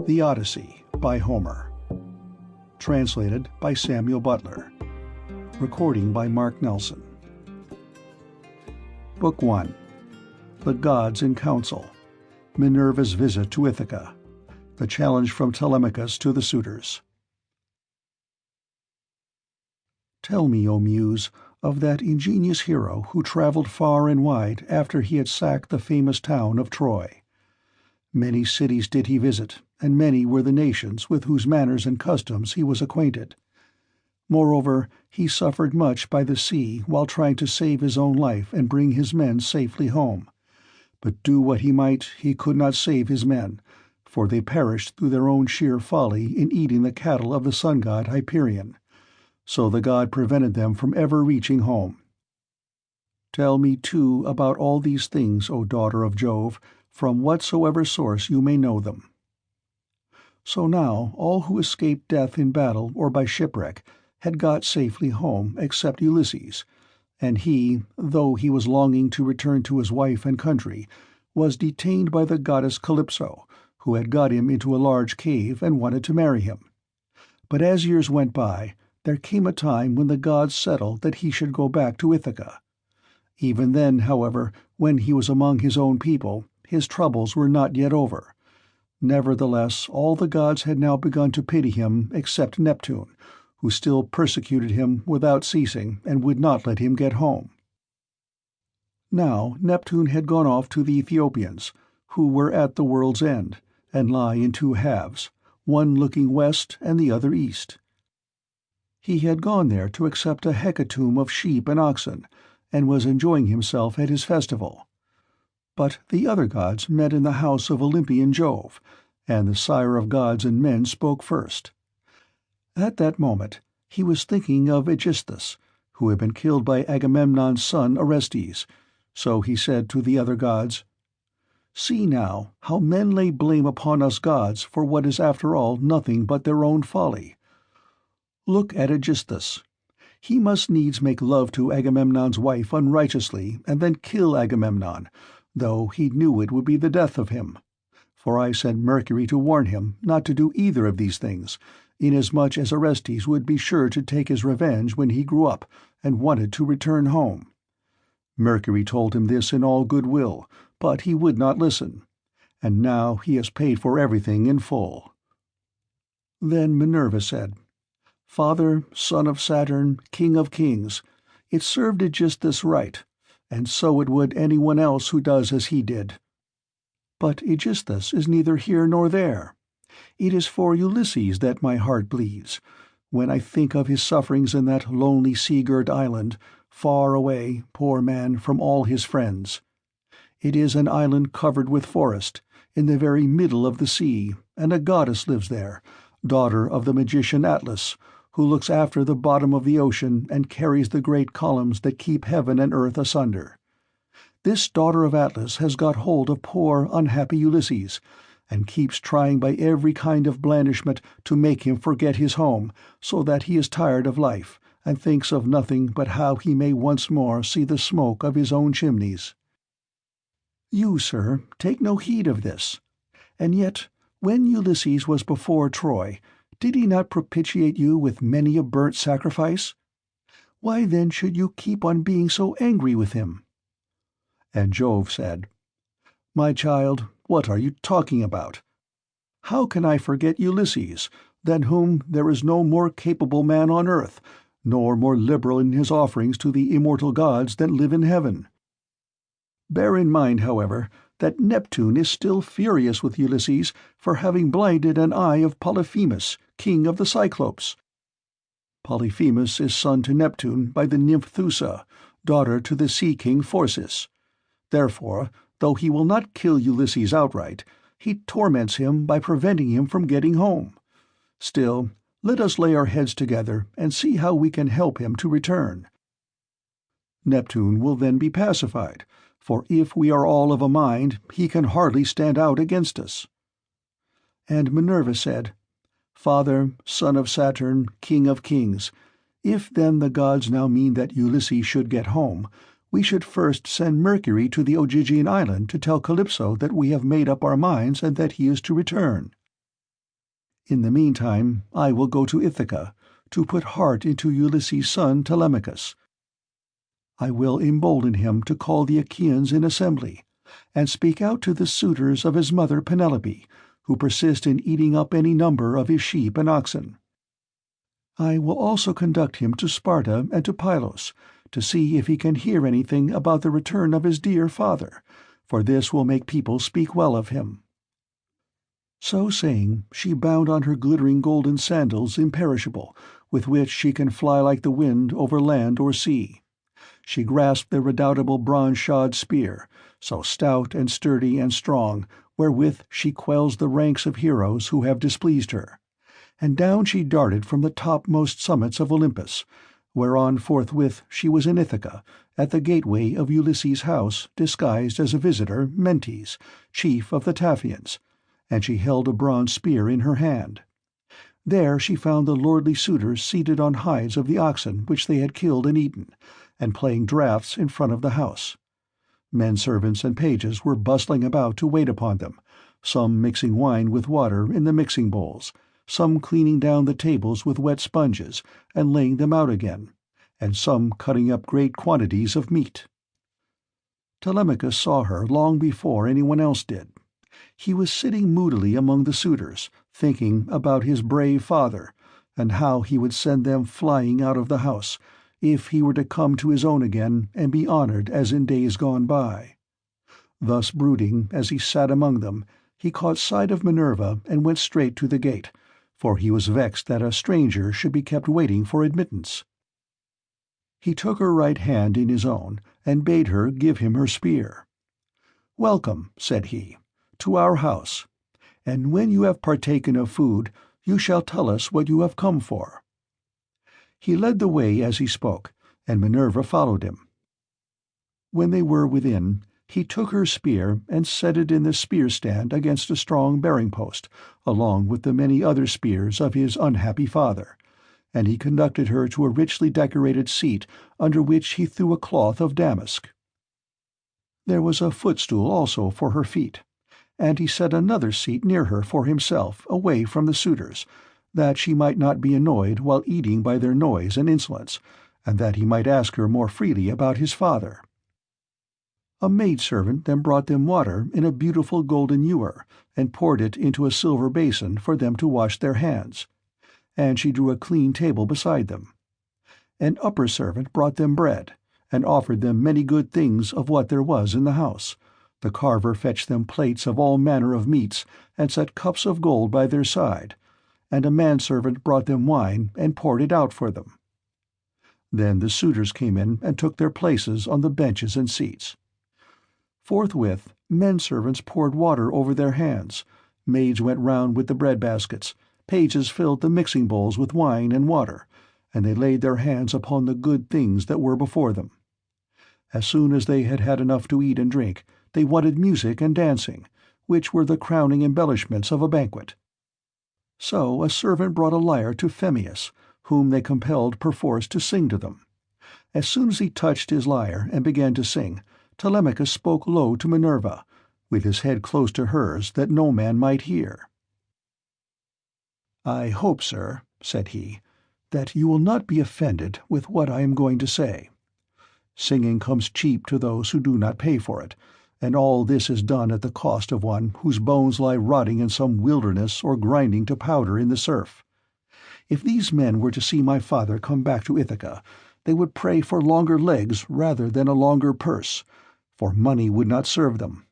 The Odyssey by Homer. Translated by Samuel Butler. Recording by Mark Nelson. Book 1. The Gods in Council. Minerva's Visit to Ithaca. The Challenge from Telemachus to the Suitors. Tell me, O Muse, of that ingenious hero who traveled far and wide after he had sacked the famous town of Troy. Many cities did he visit, and many were the nations with whose manners and customs he was acquainted. Moreover, he suffered much by the sea while trying to save his own life and bring his men safely home. But do what he might, he could not save his men, for they perished through their own sheer folly in eating the cattle of the sun-god Hyperion. So the god prevented them from ever reaching home. Tell me, too, about all these things, O daughter of Jove, from whatsoever source you may know them. So now all who escaped death in battle or by shipwreck had got safely home except Ulysses, and he, though he was longing to return to his wife and country, was detained by the goddess Calypso, who had got him into a large cave and wanted to marry him. But as years went by, there came a time when the gods settled that he should go back to Ithaca. Even then, however, when he was among his own people, his troubles were not yet over. Nevertheless, all the gods had now begun to pity him except Neptune, who still persecuted him without ceasing and would not let him get home. Now Neptune had gone off to the Ethiopians, who were at the world's end, and lie in two halves, one looking west and the other east. He had gone there to accept a hecatomb of sheep and oxen, and was enjoying himself at his festival. But the other gods met in the house of Olympian Jove, and the sire of gods and men spoke first. At that moment he was thinking of Aegisthus, who had been killed by Agamemnon's son Orestes, so he said to the other gods, "See now how men lay blame upon us gods for what is after all nothing but their own folly. Look at Aegisthus. He must needs make love to Agamemnon's wife unrighteously and then kill Agamemnon, though he knew it would be the death of him. For I sent Mercury to warn him not to do either of these things, inasmuch as Orestes would be sure to take his revenge when he grew up and wanted to return home. Mercury told him this in all good will, but he would not listen, and now he has paid for everything in full." Then Minerva said, "Father, son of Saturn, king of kings, it served Aegisthus right, and so it would anyone else who does as he did. But Aegisthus is neither here nor there. It is for Ulysses that my heart bleeds, when I think of his sufferings in that lonely sea-girt island, far away, poor man, from all his friends. It is an island covered with forest, in the very middle of the sea, and a goddess lives there, daughter of the magician Atlas, who looks after the bottom of the ocean and carries the great columns that keep heaven and earth asunder. This daughter of Atlas has got hold of poor, unhappy Ulysses, and keeps trying by every kind of blandishment to make him forget his home, so that he is tired of life, and thinks of nothing but how he may once more see the smoke of his own chimneys. You, sir, take no heed of this. And yet, when Ulysses was before Troy, did he not propitiate you with many a burnt sacrifice? Why then should you keep on being so angry with him?" And Jove said, "My child, what are you talking about? How can I forget Ulysses, than whom there is no more capable man on earth, nor more liberal in his offerings to the immortal gods that live in heaven? Bear in mind, however, that Neptune is still furious with Ulysses for having blinded an eye of Polyphemus, king of the Cyclopes. Polyphemus is son to Neptune by the nymph Thoosa, daughter to the sea-king Phorcys. Therefore, though he will not kill Ulysses outright, he torments him by preventing him from getting home. Still, let us lay our heads together and see how we can help him to return. Neptune will then be pacified, for if we are all of a mind, he can hardly stand out against us." And Minerva said, "Father, son of Saturn, king of kings, if then the gods now mean that Ulysses should get home, we should first send Mercury to the Ogygian island to tell Calypso that we have made up our minds and that he is to return." In the meantime, I will go to Ithaca, to put heart into Ulysses' son Telemachus. I will embolden him to call the Achaeans in assembly, and speak out to the suitors of his mother Penelope, who persist in eating up any number of his sheep and oxen. I will also conduct him to Sparta and to Pylos, to see if he can hear anything about the return of his dear father, for this will make people speak well of him." So saying, she bound on her glittering golden sandals imperishable, with which she can fly like the wind over land or sea. She grasped the redoubtable bronze-shod spear, so stout and sturdy and strong, wherewith she quells the ranks of heroes who have displeased her. And down she darted from the topmost summits of Olympus, whereon forthwith she was in Ithaca, at the gateway of Ulysses' house, disguised as a visitor, Mentes, chief of the Taphians, and she held a bronze spear in her hand. There she found the lordly suitors seated on hides of the oxen which they had killed and eaten, and playing draughts in front of the house. Men-servants and pages were bustling about to wait upon them, some mixing wine with water in the mixing bowls, some cleaning down the tables with wet sponges and laying them out again, and some cutting up great quantities of meat. Telemachus saw her long before anyone else did. He was sitting moodily among the suitors, thinking about his brave father, and how he would send them flying out of the house, if he were to come to his own again and be honored as in days gone by. Thus brooding, as he sat among them, he caught sight of Minerva and went straight to the gate, for he was vexed that a stranger should be kept waiting for admittance. He took her right hand in his own, and bade her give him her spear. "Welcome," said he, "to our house, and when you have partaken of food, you shall tell us what you have come for." He led the way as he spoke, and Minerva followed him. When they were within, he took her spear and set it in the spear-stand against a strong bearing-post, along with the many other spears of his unhappy father, and he conducted her to a richly decorated seat under which he threw a cloth of damask. There was a footstool also for her feet, and he set another seat near her for himself, away from the suitors, that she might not be annoyed while eating by their noise and insolence, and that he might ask her more freely about his father. A maidservant then brought them water in a beautiful golden ewer, and poured it into a silver basin for them to wash their hands, and she drew a clean table beside them. An upper servant brought them bread, and offered them many good things of what there was in the house. The carver fetched them plates of all manner of meats, and set cups of gold by their side, and a manservant brought them wine and poured it out for them. Then the suitors came in and took their places on the benches and seats. Forthwith men-servants poured water over their hands, maids went round with the bread-baskets, pages filled the mixing-bowls with wine and water, and they laid their hands upon the good things that were before them. As soon as they had had enough to eat and drink, they wanted music and dancing, which were the crowning embellishments of a banquet. So a servant brought a lyre to Phemius, whom they compelled perforce to sing to them. As soon as he touched his lyre and began to sing, Telemachus spoke low to Minerva, with his head close to hers that no man might hear. "I hope, sir," said he, "that you will not be offended with what I am going to say. Singing comes cheap to those who do not pay for it, and all this is done at the cost of one whose bones lie rotting in some wilderness or grinding to powder in the surf. If these men were to see my father come back to Ithaca, they would pray for longer legs rather than a longer purse, for money would not serve them.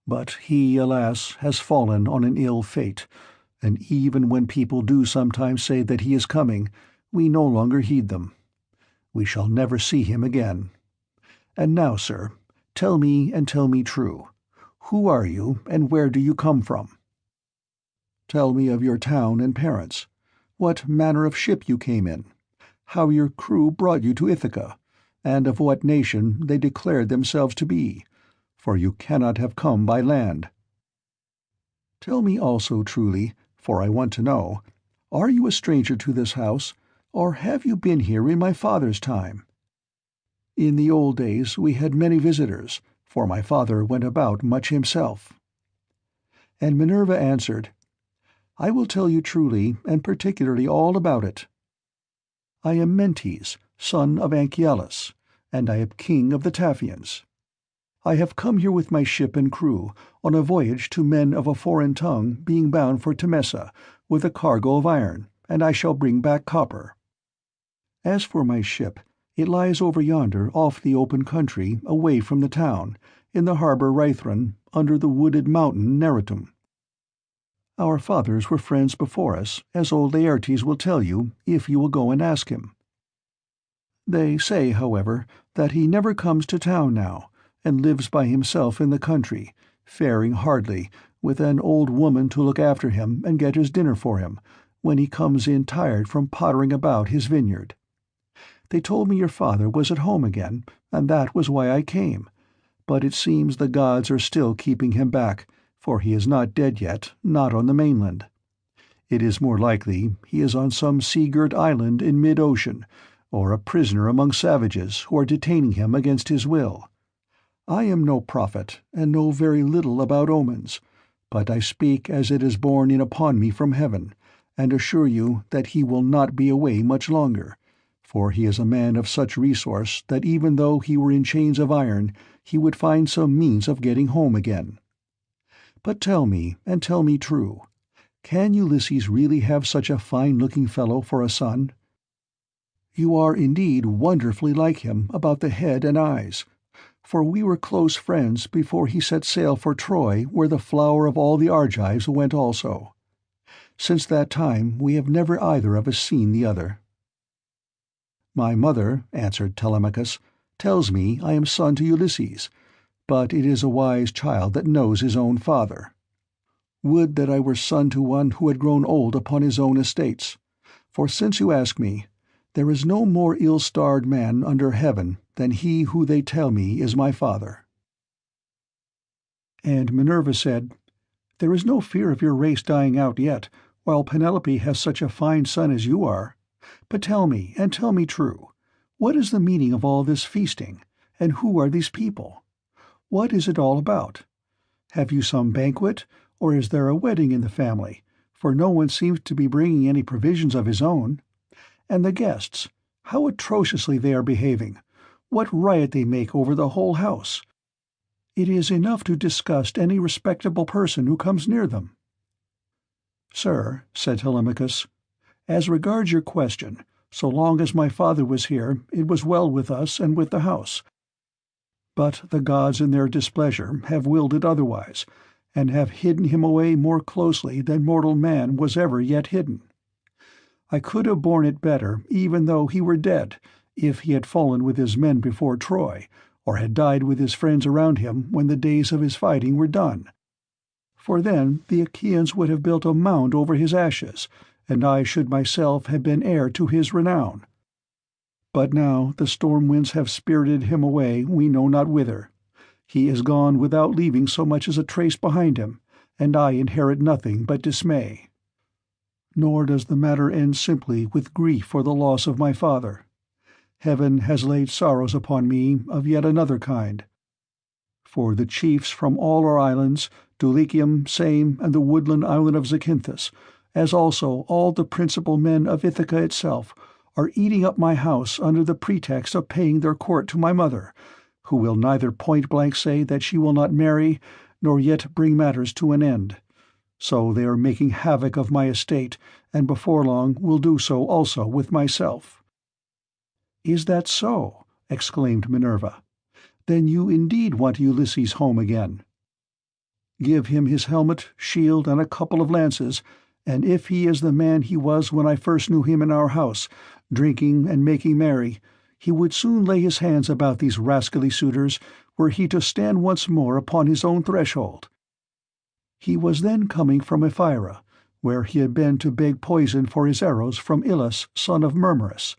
But he, alas, has fallen on an ill fate, and even when people do sometimes say that he is coming, we no longer heed them. We shall never see him again. And now, sir, tell me, and tell me true. Who are you, and where do you come from? Tell me of your town and parents, what manner of ship you came in, how your crew brought you to Ithaca, and of what nation they declared themselves to be, for you cannot have come by land. Tell me also truly, for I want to know, are you a stranger to this house, or have you been here in my father's time? In the old days we had many visitors, for my father went about much himself." And Minerva answered, I will tell you truly and particularly all about it. I am Mentes, son of Anchialus, and I am king of the Taphians. I have come here with my ship and crew, on a voyage to men of a foreign tongue, being bound for Temesa, with a cargo of iron, and I shall bring back copper. As for my ship, it lies over yonder off the open country, away from the town, in the harbour Rhythron, under the wooded mountain Neritum. Our fathers were friends before us, as old Laertes will tell you, if you will go and ask him. They say, however, that he never comes to town now, and lives by himself in the country, faring hardly, with an old woman to look after him and get his dinner for him, when he comes in tired from pottering about his vineyard. They told me your father was at home again, and that was why I came, but it seems the gods are still keeping him back, for he is not dead yet, not on the mainland. It is more likely he is on some sea-girt island in mid-ocean, or a prisoner among savages who are detaining him against his will. I am no prophet, and know very little about omens, but I speak as it is borne in upon me from heaven, and assure you that he will not be away much longer, for he is a man of such resource that even though he were in chains of iron, he would find some means of getting home again. But tell me, and tell me true, can Ulysses really have such a fine-looking fellow for a son? You are indeed wonderfully like him about the head and eyes, for we were close friends before he set sail for Troy, where the flower of all the Argives went also. Since that time we have never either of us seen the other. My mother, answered Telemachus, tells me I am son to Ulysses, but it is a wise child that knows his own father. Would that I were son to one who had grown old upon his own estates, for since you ask me, there is no more ill-starred man under heaven than he who they tell me is my father. And Minerva said, There is no fear of your race dying out yet, while Penelope has such a fine son as you are. But tell me, and tell me true, what is the meaning of all this feasting, and who are these people? What is it all about? Have you some banquet, or is there a wedding in the family? For no one seems to be bringing any provisions of his own. And the guests, how atrociously they are behaving! What riot they make over the whole house! It is enough to disgust any respectable person who comes near them. Sir, said Telemachus, as regards your question, so long as my father was here, it was well with us and with the house. But the gods in their displeasure have willed it otherwise, and have hidden him away more closely than mortal man was ever yet hidden. I could have borne it better, even though he were dead, if he had fallen with his men before Troy, or had died with his friends around him when the days of his fighting were done. For then the Achaeans would have built a mound over his ashes, and I should myself have been heir to his renown. But now the storm winds have spirited him away we know not whither. He is gone without leaving so much as a trace behind him, and I inherit nothing but dismay. Nor does the matter end simply with grief for the loss of my father. Heaven has laid sorrows upon me of yet another kind. For the chiefs from all our islands, Dulichium, Same, and the woodland island of Zacynthus, as also all the principal men of Ithaca itself, are eating up my house under the pretext of paying their court to my mother, who will neither point-blank say that she will not marry, nor yet bring matters to an end. So they are making havoc of my estate, and before long will do so also with myself. Is that so? Exclaimed Minerva. Then you indeed want Ulysses home again. Give him his helmet, shield, and a couple of lances, and if he is the man he was when I first knew him in our house, drinking and making merry, he would soon lay his hands about these rascally suitors, were he to stand once more upon his own threshold. He was then coming from Ephyra, where he had been to beg poison for his arrows from Ilus, son of Murmerus.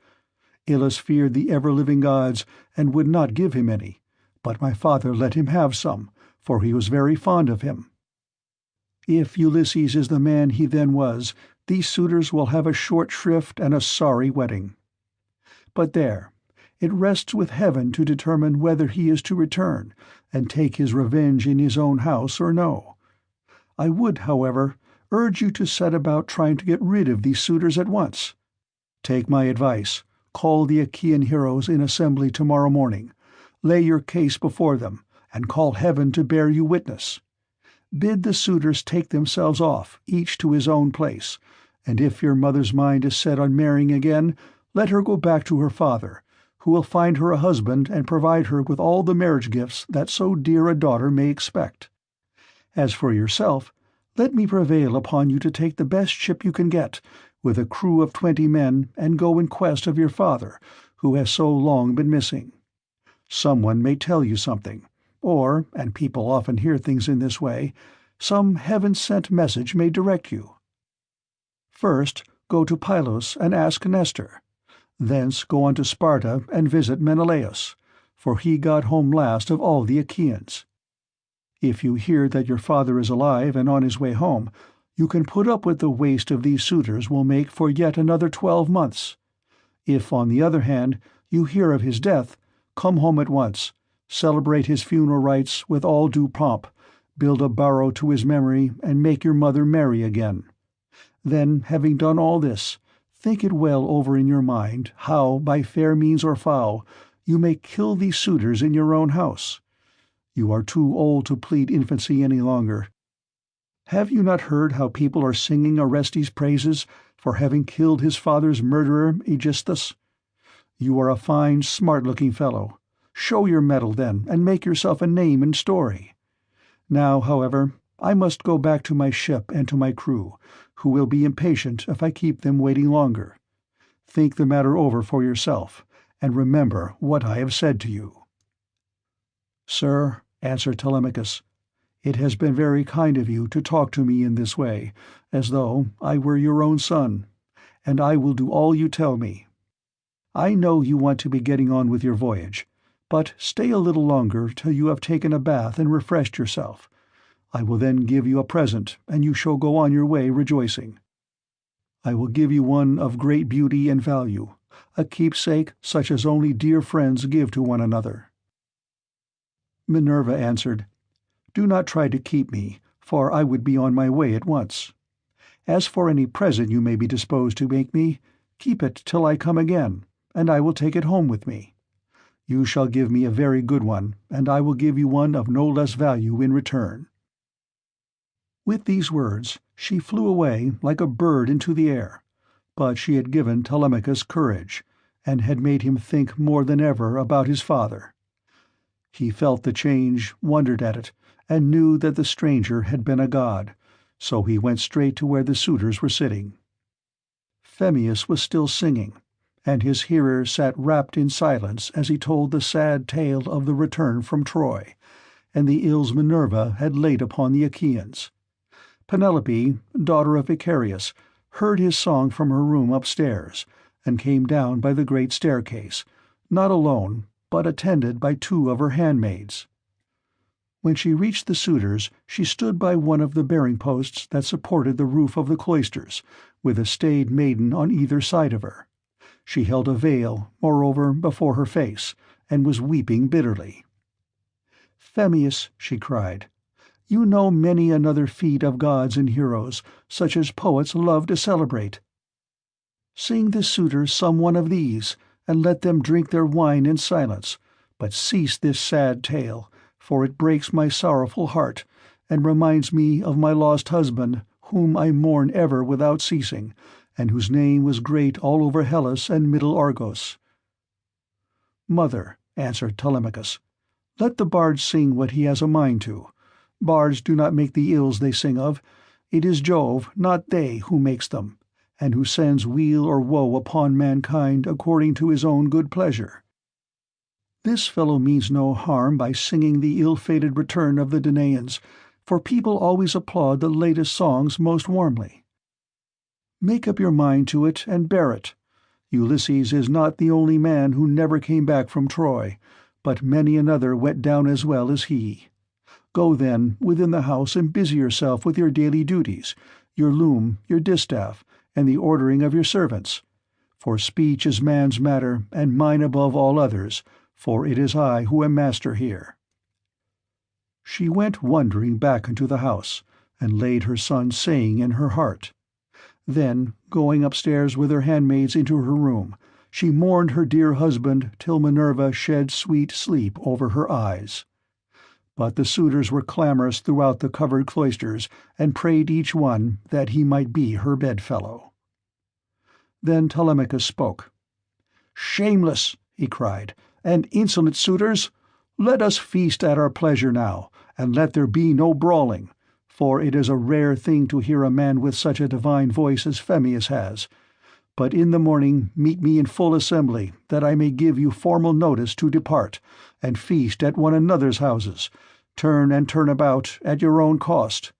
Ilus feared the ever-living gods, and would not give him any, but my father let him have some, for he was very fond of him. If Ulysses is the man he then was, these suitors will have a short shrift and a sorry wedding. But there, it rests with heaven to determine whether he is to return, and take his revenge in his own house or no. I would, however, urge you to set about trying to get rid of these suitors at once. Take my advice. Call the Achaean heroes in assembly tomorrow morning. Lay your case before them, and call heaven to bear you witness. Bid the suitors take themselves off, each to his own place, and if your mother's mind is set on marrying again, let her go back to her father, who will find her a husband and provide her with all the marriage gifts that so dear a daughter may expect. As for yourself, let me prevail upon you to take the best ship you can get, with a crew of 20 men, and go in quest of your father, who has so long been missing. Someone may tell you something, or, and people often hear things in this way, some heaven-sent message may direct you. First, go to Pylos and ask Nestor. Thence go on to Sparta and visit Menelaus, for he got home last of all the Achaeans. If you hear that your father is alive and on his way home, you can put up with the waste of these suitors will make for yet another 12 months. If, on the other hand, you hear of his death, come home at once, celebrate his funeral rites with all due pomp, build a barrow to his memory, and make your mother marry again. Then, having done all this, think it well over in your mind how, by fair means or foul, you may kill these suitors in your own house. You are too old to plead infancy any longer. Have you not heard how people are singing Orestes' praises for having killed his father's murderer, Aegisthus? You are a fine, smart-looking fellow. Show your mettle, then, and make yourself a name in story. Now, however, I must go back to my ship and to my crew, who will be impatient if I keep them waiting longer. Think the matter over for yourself, and remember what I have said to you." "Sir," answered Telemachus, "it has been very kind of you to talk to me in this way, as though I were your own son, and I will do all you tell me. I know you want to be getting on with your voyage, but stay a little longer till you have taken a bath and refreshed yourself. I will then give you a present, and you shall go on your way rejoicing. I will give you one of great beauty and value, a keepsake such as only dear friends give to one another." Minerva answered, "Do not try to keep me, for I would be on my way at once. As for any present you may be disposed to make me, keep it till I come again, and I will take it home with me. You shall give me a very good one, and I will give you one of no less value in return." With these words she flew away like a bird into the air, but she had given Telemachus courage, and had made him think more than ever about his father. He felt the change, wondered at it, and knew that the stranger had been a god, so he went straight to where the suitors were sitting. Phemius was still singing, and his hearers sat wrapped in silence as he told the sad tale of the return from Troy, and the ills Minerva had laid upon the Achaeans. Penelope, daughter of Icarius, heard his song from her room upstairs, and came down by the great staircase, not alone, but attended by 2 of her handmaids. When she reached the suitors, she stood by one of the bearing-posts that supported the roof of the cloisters, with a staid maiden on either side of her. She held a veil, moreover, before her face, and was weeping bitterly. "Phemius," she cried, "you know many another feat of gods and heroes, such as poets love to celebrate. Sing the suitors some one of these, and let them drink their wine in silence, but cease this sad tale, for it breaks my sorrowful heart, and reminds me of my lost husband, whom I mourn ever without ceasing, and whose name was great all over Hellas and middle Argos." "Mother," answered Telemachus, "let the bard sing what he has a mind to. Bards do not make the ills they sing of. It is Jove, not they, who makes them, and who sends weal or woe upon mankind according to his own good pleasure. This fellow means no harm by singing the ill-fated return of the Danaans, for people always applaud the latest songs most warmly. Make up your mind to it and bear it. Ulysses is not the only man who never came back from Troy, but many another went down as well as he. Go, then, within the house and busy yourself with your daily duties, your loom, your distaff, and the ordering of your servants. For speech is man's matter, and mine above all others, for it is I who am master here." She went wondering back into the house, and laid her son's saying in her heart. Then, going upstairs with her handmaids into her room, she mourned her dear husband till Minerva shed sweet sleep over her eyes. But the suitors were clamorous throughout the covered cloisters, and prayed each one that he might be her bedfellow. Then Telemachus spoke. "Shameless," he cried, "and insolent suitors! Let us feast at our pleasure now, and let there be no brawling, for it is a rare thing to hear a man with such a divine voice as Phemius has. But in the morning meet me in full assembly, that I may give you formal notice to depart, and feast at one another's houses, turn and turn about, at your own cost.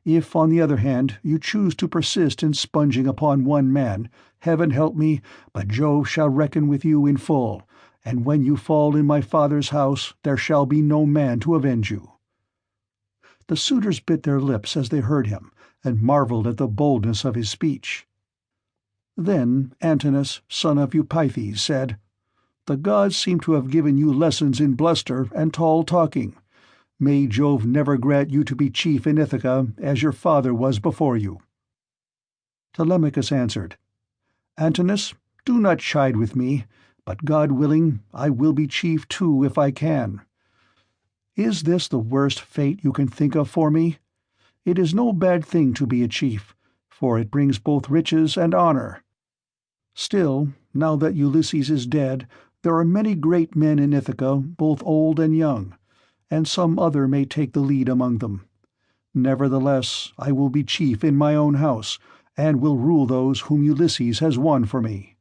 If, on the other hand, you choose to persist in sponging upon one man, heaven help me, but Jove shall reckon with you in full, and when you fall in my father's house there shall be no man to avenge you." The suitors bit their lips as they heard him, and marveled at the boldness of his speech. Then Antinous, son of Eupeithes, said, "The gods seem to have given you lessons in bluster and tall talking. May Jove never grant you to be chief in Ithaca, as your father was before you." Telemachus answered, "Antinous, do not chide with me, but God willing, I will be chief too if I can. Is this the worst fate you can think of for me? It is no bad thing to be a chief, for it brings both riches and honor. Still, now that Ulysses is dead, there are many great men in Ithaca, both old and young, and some other may take the lead among them. Nevertheless, I will be chief in my own house, and will rule those whom Ulysses has won for me."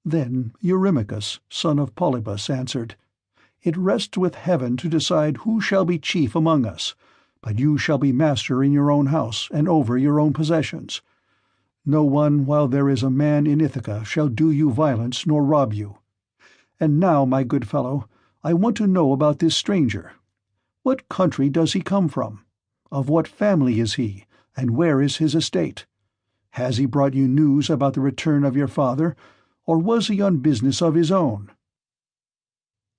Then Eurymachus, son of Polybus, answered, "It rests with heaven to decide who shall be chief among us, but you shall be master in your own house and over your own possessions. No one, while there is a man in Ithaca, shall do you violence nor rob you. And now, my good fellow, I want to know about this stranger. What country does he come from? Of what family is he, and where is his estate? Has he brought you news about the return of your father, or was he on business of his own?"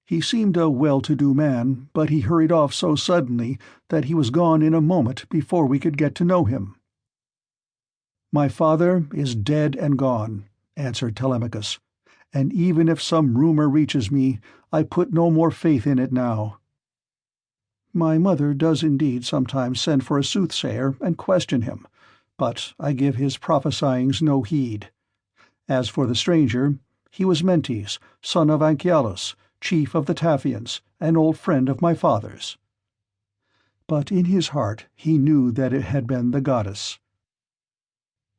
He seemed a well-to-do man, but he hurried off so suddenly that he was gone in a moment before we could get to know him. "My father is dead and gone," answered Telemachus, "and even if some rumor reaches me, I put no more faith in it now. My mother does indeed sometimes send for a soothsayer and question him, but I give his prophesyings no heed. As for the stranger, he was Mentes, son of Anchialus, chief of the Taphians, an old friend of my father's." But in his heart he knew that it had been the goddess.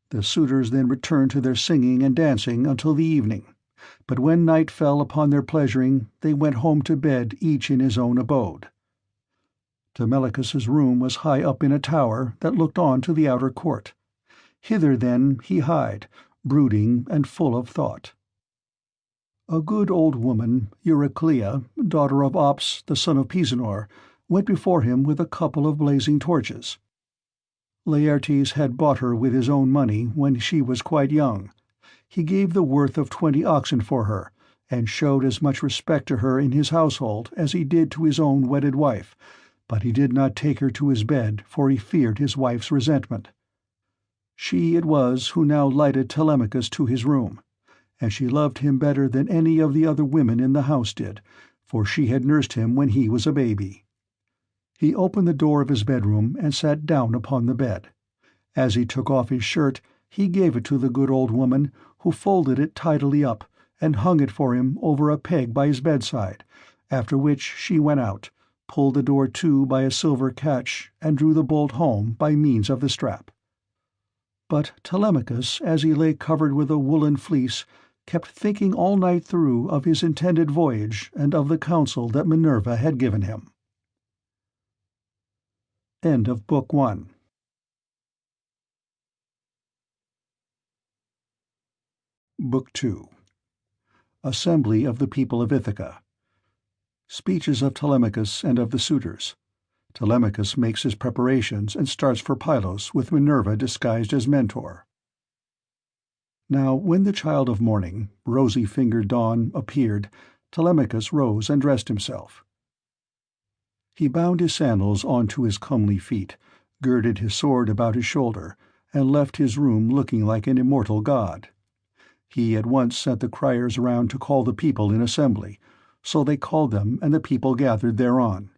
The suitors then returned to their singing and dancing until the evening, but when night fell upon their pleasuring, they went home to bed each in his own abode. Telemachus's room was high up in a tower that looked on to the outer court. Hither then he hied, brooding and full of thought. A good old woman, Euryclea, daughter of Ops, the son of Pisenor, went before him with a couple of blazing torches. Laertes had bought her with his own money when she was quite young. He gave the worth of 20 oxen for her, and showed as much respect to her in his household as he did to his own wedded wife, but he did not take her to his bed, for he feared his wife's resentment. She it was who now lighted Telemachus to his room, and she loved him better than any of the other women in the house did, for she had nursed him when he was a baby. He opened the door of his bedroom and sat down upon the bed. As he took off his shirt, he gave it to the good old woman, who folded it tidily up and hung it for him over a peg by his bedside, after which she went out, pulled the door to by a silver catch, and drew the bolt home by means of the strap. But Telemachus, as he lay covered with a woolen fleece, kept thinking all night through of his intended voyage and of the counsel that Minerva had given him. End of Book 1. Book 2. Assembly of the People of Ithaca. Speeches of Telemachus and of the suitors. Telemachus makes his preparations and starts for Pylos with Minerva disguised as Mentor. Now when the child of morning, rosy-fingered dawn, appeared, Telemachus rose and dressed himself. He bound his sandals on to his comely feet, girded his sword about his shoulder, and left his room looking like an immortal god. He at once sent the criers around to call the people in assembly, so they called them and the people gathered thereon.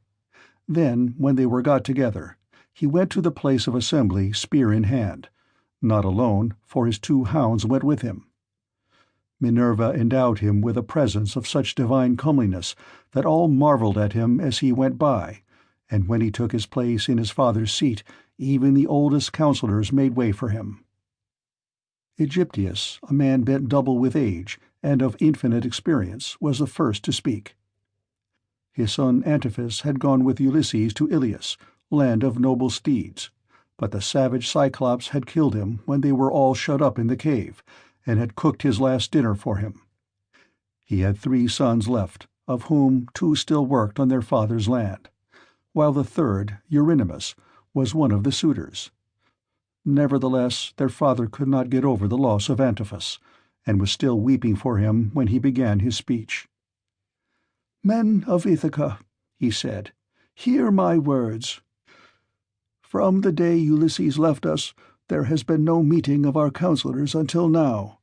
Then, when they were got together, he went to the place of assembly spear in hand, not alone, for his 2 hounds went with him. Minerva endowed him with a presence of such divine comeliness that all marveled at him as he went by, and when he took his place in his father's seat, even the oldest counselors made way for him. Aegyptius, a man bent double with age and of infinite experience, was the first to speak. His son Antiphus had gone with Ulysses to Ilius, land of noble steeds, but the savage Cyclops had killed him when they were all shut up in the cave, and had cooked his last dinner for him. He had 3 sons left, of whom 2 still worked on their father's land, while the third, Eurynomus, was one of the suitors. Nevertheless, their father could not get over the loss of Antiphus, and was still weeping for him when he began his speech. "Men of Ithaca," he said, "hear my words. From the day Ulysses left us, there has been no meeting of our counselors until now.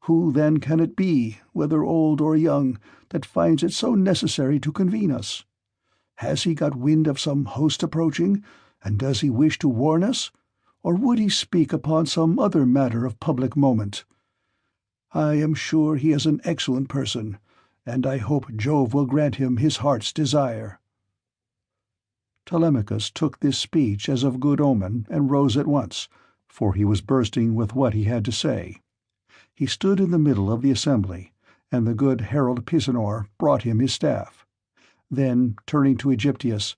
Who then can it be, whether old or young, that finds it so necessary to convene us? Has he got wind of some host approaching, and does he wish to warn us, or would he speak upon some other matter of public moment? I am sure he is an excellent person, and I hope Jove will grant him his heart's desire." Telemachus took this speech as of good omen and rose at once, for he was bursting with what he had to say. He stood in the middle of the assembly, and the good herald Pisanor brought him his staff. Then, turning to Aegyptius,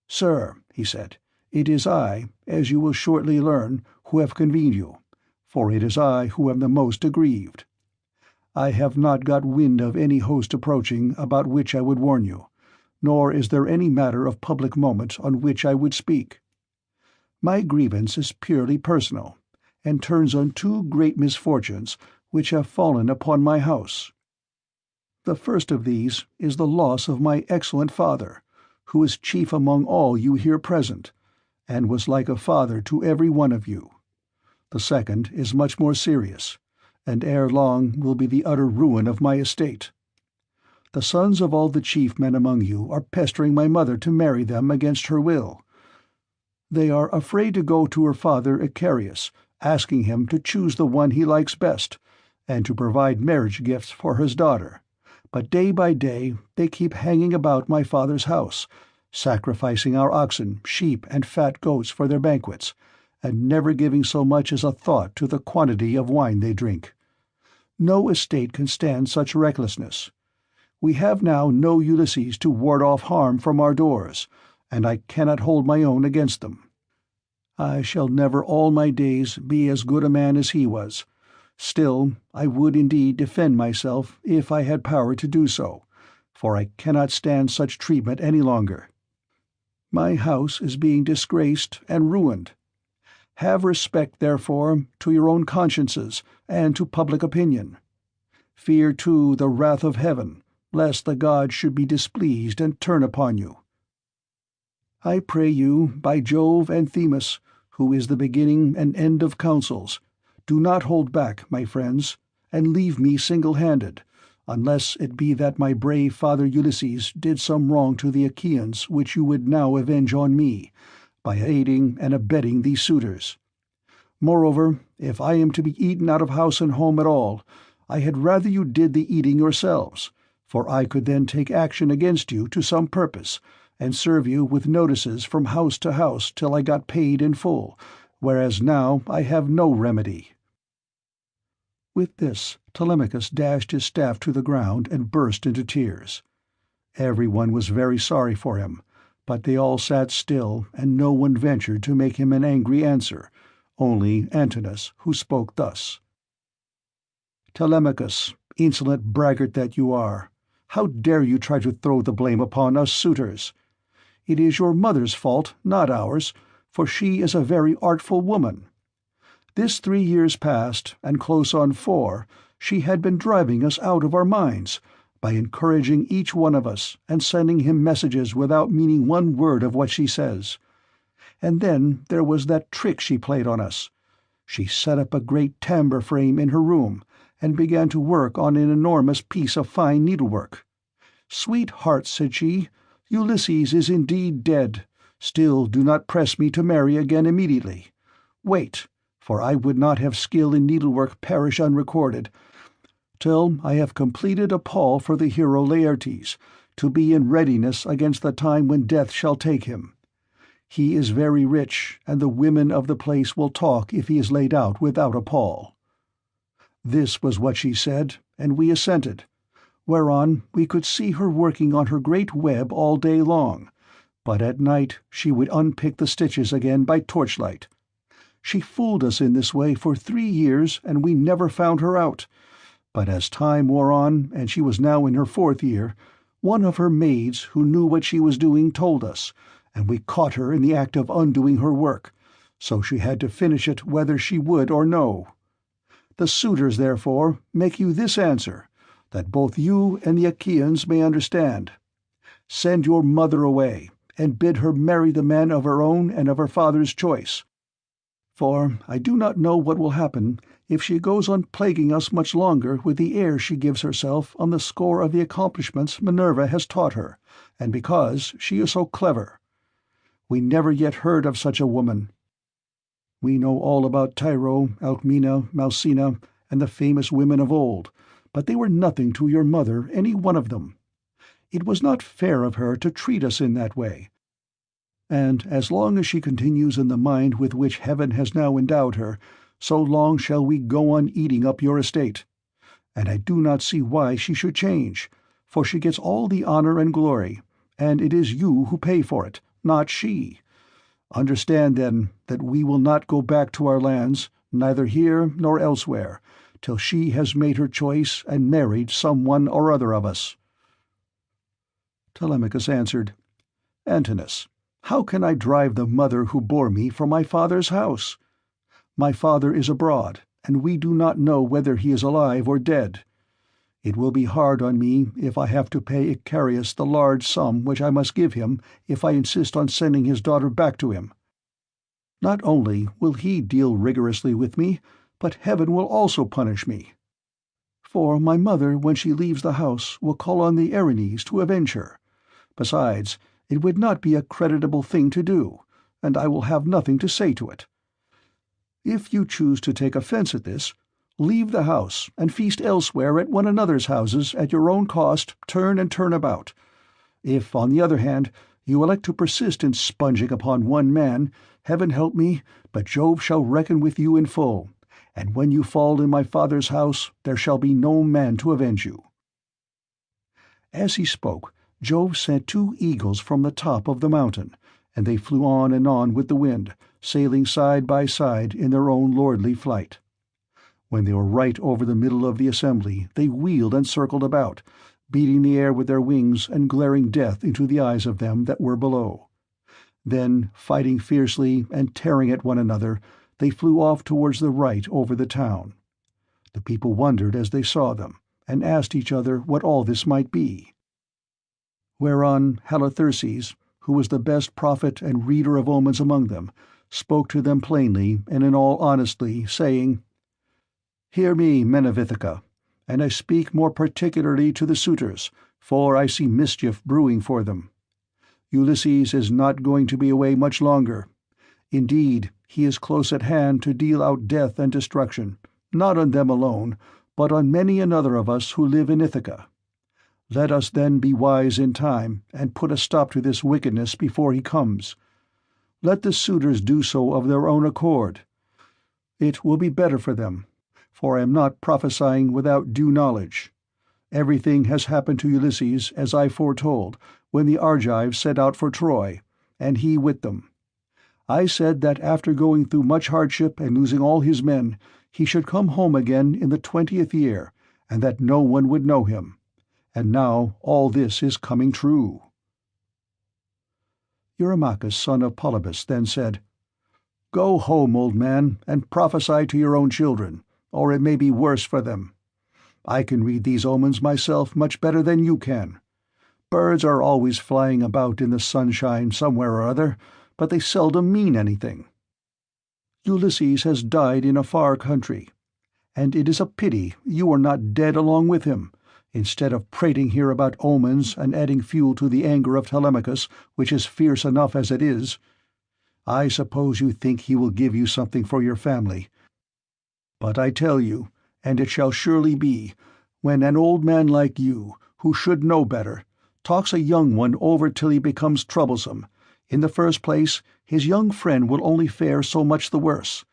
"Sir," he said, "it is I, as you will shortly learn, who have convened you, for it is I who am the most aggrieved. I have not got wind of any host approaching about which I would warn you, nor is there any matter of public moment on which I would speak. My grievance is purely personal, and turns on 2 great misfortunes which have fallen upon my house. The first of these is the loss of my excellent father, who is chief among all you here present, and was like a father to every one of you. The second is much more serious, and ere long will be the utter ruin of my estate. The sons of all the chief men among you are pestering my mother to marry them against her will. They are afraid to go to her father Icarius, asking him to choose the one he likes best, and to provide marriage gifts for his daughter, but day by day they keep hanging about my father's house, sacrificing our oxen, sheep, and fat goats for their banquets, and never giving so much as a thought to the quantity of wine they drink. No estate can stand such recklessness. We have now no Ulysses to ward off harm from our doors, and I cannot hold my own against them. I shall never all my days be as good a man as he was. Still, I would indeed defend myself if I had power to do so, for I cannot stand such treatment any longer. My house is being disgraced and ruined. Have respect, therefore, to your own consciences and to public opinion. Fear, too, the wrath of heaven, lest the gods should be displeased and turn upon you. I pray you, by Jove and Themis, who is the beginning and end of counsels, do not hold back, my friends, and leave me single-handed, unless it be that my brave father Ulysses did some wrong to the Achaeans which you would now avenge on me, by aiding and abetting these suitors. Moreover, if I am to be eaten out of house and home at all, I had rather you did the eating yourselves, for I could then take action against you to some purpose, and serve you with notices from house to house till I got paid in full, whereas now I have no remedy." With this, Telemachus dashed his staff to the ground and burst into tears. Everyone was very sorry for him, but they all sat still, and no one ventured to make him an angry answer, only Antinous, who spoke thus: "Telemachus, insolent braggart that you are, how dare you try to throw the blame upon us suitors? It is your mother's fault, not ours, for she is a very artful woman. This 3 years past, and close on 4, she had been driving us out of our minds, by encouraging each one of us, and sending him messages without meaning one word of what she says. and then there was that trick she played on us. She set up a great timber frame in her room, and began to work on an enormous piece of fine needlework. 'Sweetheart,' said she, 'Ulysses is indeed dead. Still do not press me to marry again immediately. Wait, for I would not have skill in needlework perish unrecorded, till I have completed a pall for the hero Laertes, to be in readiness against the time when death shall take him. He is very rich, and the women of the place will talk if he is laid out without a pall.' This was what she said, and we assented, whereon we could see her working on her great web all day long, but at night she would unpick the stitches again by torchlight. She fooled us in this way for 3 years, and we never found her out. But as time wore on, and she was now in her 4th year, one of her maids who knew what she was doing told us, and we caught her in the act of undoing her work, so she had to finish it whether she would or no. The suitors, therefore, make you this answer, that both you and the Achaeans may understand. Send your mother away, and bid her marry the man of her own and of her father's choice. For I do not know what will happen if she goes on plaguing us much longer with the airs she gives herself on the score of the accomplishments Minerva has taught her, and because she is so clever. We never yet heard of such a woman. We know all about Tyro, Alcmena, Malsina, and the famous women of old, but they were nothing to your mother, any one of them. It was not fair of her to treat us in that way. And as long as she continues in the mind with which heaven has now endowed her, so long shall we go on eating up your estate. And I do not see why she should change, for she gets all the honor and glory, and it is you who pay for it, not she. Understand, then, that we will not go back to our lands, neither here nor elsewhere, till she has made her choice and married some one or other of us." Telemachus answered, "Antinous, how can I drive the mother who bore me from my father's house? My father is abroad, and we do not know whether he is alive or dead. It will be hard on me if I have to pay Icarius the large sum which I must give him if I insist on sending his daughter back to him. Not only will he deal rigorously with me, but heaven will also punish me. For my mother, when she leaves the house, will call on the Erinyes to avenge her. Besides, it would not be a creditable thing to do, and I will have nothing to say to it. If you choose to take offense at this, leave the house, and feast elsewhere at one another's houses at your own cost, turn and turn about. If, on the other hand, you elect to persist in sponging upon one man, heaven help me, but Jove shall reckon with you in full, and when you fall in my father's house, there shall be no man to avenge you." As he spoke, Jove sent 2 eagles from the top of the mountain, and they flew on and on with the wind, sailing side by side in their own lordly flight. When they were right over the middle of the assembly, they wheeled and circled about, beating the air with their wings and glaring death into the eyes of them that were below. Then, fighting fiercely and tearing at one another, they flew off towards the right over the town. The people wondered as they saw them, and asked each other what all this might be. Whereon Halitherses, who was the best prophet and reader of omens among them, spoke to them plainly and in all honesty, saying, "Hear me, men of Ithaca, and I speak more particularly to the suitors, for I see mischief brewing for them. Ulysses is not going to be away much longer. Indeed, he is close at hand to deal out death and destruction, not on them alone, but on many another of us who live in Ithaca. Let us then be wise in time, and put a stop to this wickedness before he comes. Let the suitors do so of their own accord. It will be better for them, for I am not prophesying without due knowledge. Everything has happened to Ulysses as I foretold, when the Argives set out for Troy, and he with them. I said that after going through much hardship and losing all his men, he should come home again in the 20th year, and that no one would know him. And now all this is coming true." Eurymachus, son of Polybus, then said, "Go home, old man, and prophesy to your own children, or it may be worse for them. I can read these omens myself much better than you can. Birds are always flying about in the sunshine somewhere or other, but they seldom mean anything. Ulysses has died in a far country, and it is a pity you are not dead along with him, instead of prating here about omens and adding fuel to the anger of Telemachus, which is fierce enough as it is. I suppose you think he will give you something for your family. But I tell you, and it shall surely be, when an old man like you, who should know better, talks a young one over till he becomes troublesome, in the first place, his young friend will only fare so much the worse.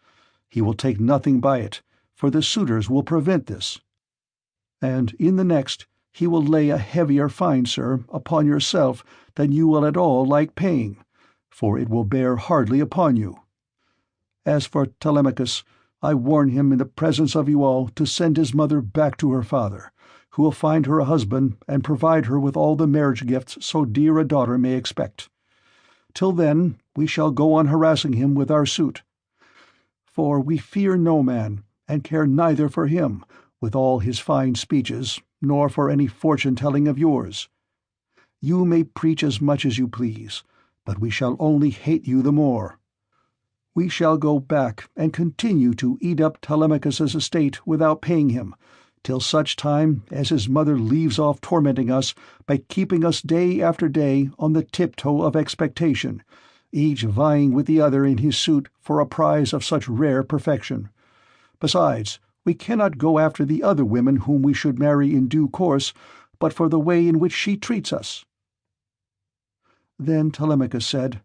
He will take nothing by it, for the suitors will prevent this. And in the next, he will lay a heavier fine, sir, upon yourself than you will at all like paying, for it will bear hardly upon you. As for Telemachus, I warn him in the presence of you all to send his mother back to her father, who will find her a husband and provide her with all the marriage gifts so dear a daughter may expect. Till then we shall go on harassing him with our suit. For we fear no man, and care neither for him, with all his fine speeches, nor for any fortune-telling of yours. You may preach as much as you please, but we shall only hate you the more. We shall go back and continue to eat up Telemachus's estate without paying him, till such time as his mother leaves off tormenting us by keeping us day after day on the tiptoe of expectation, each vying with the other in his suit for a prize of such rare perfection. Besides, we cannot go after the other women whom we should marry in due course, but for the way in which she treats us." Then Telemachus said,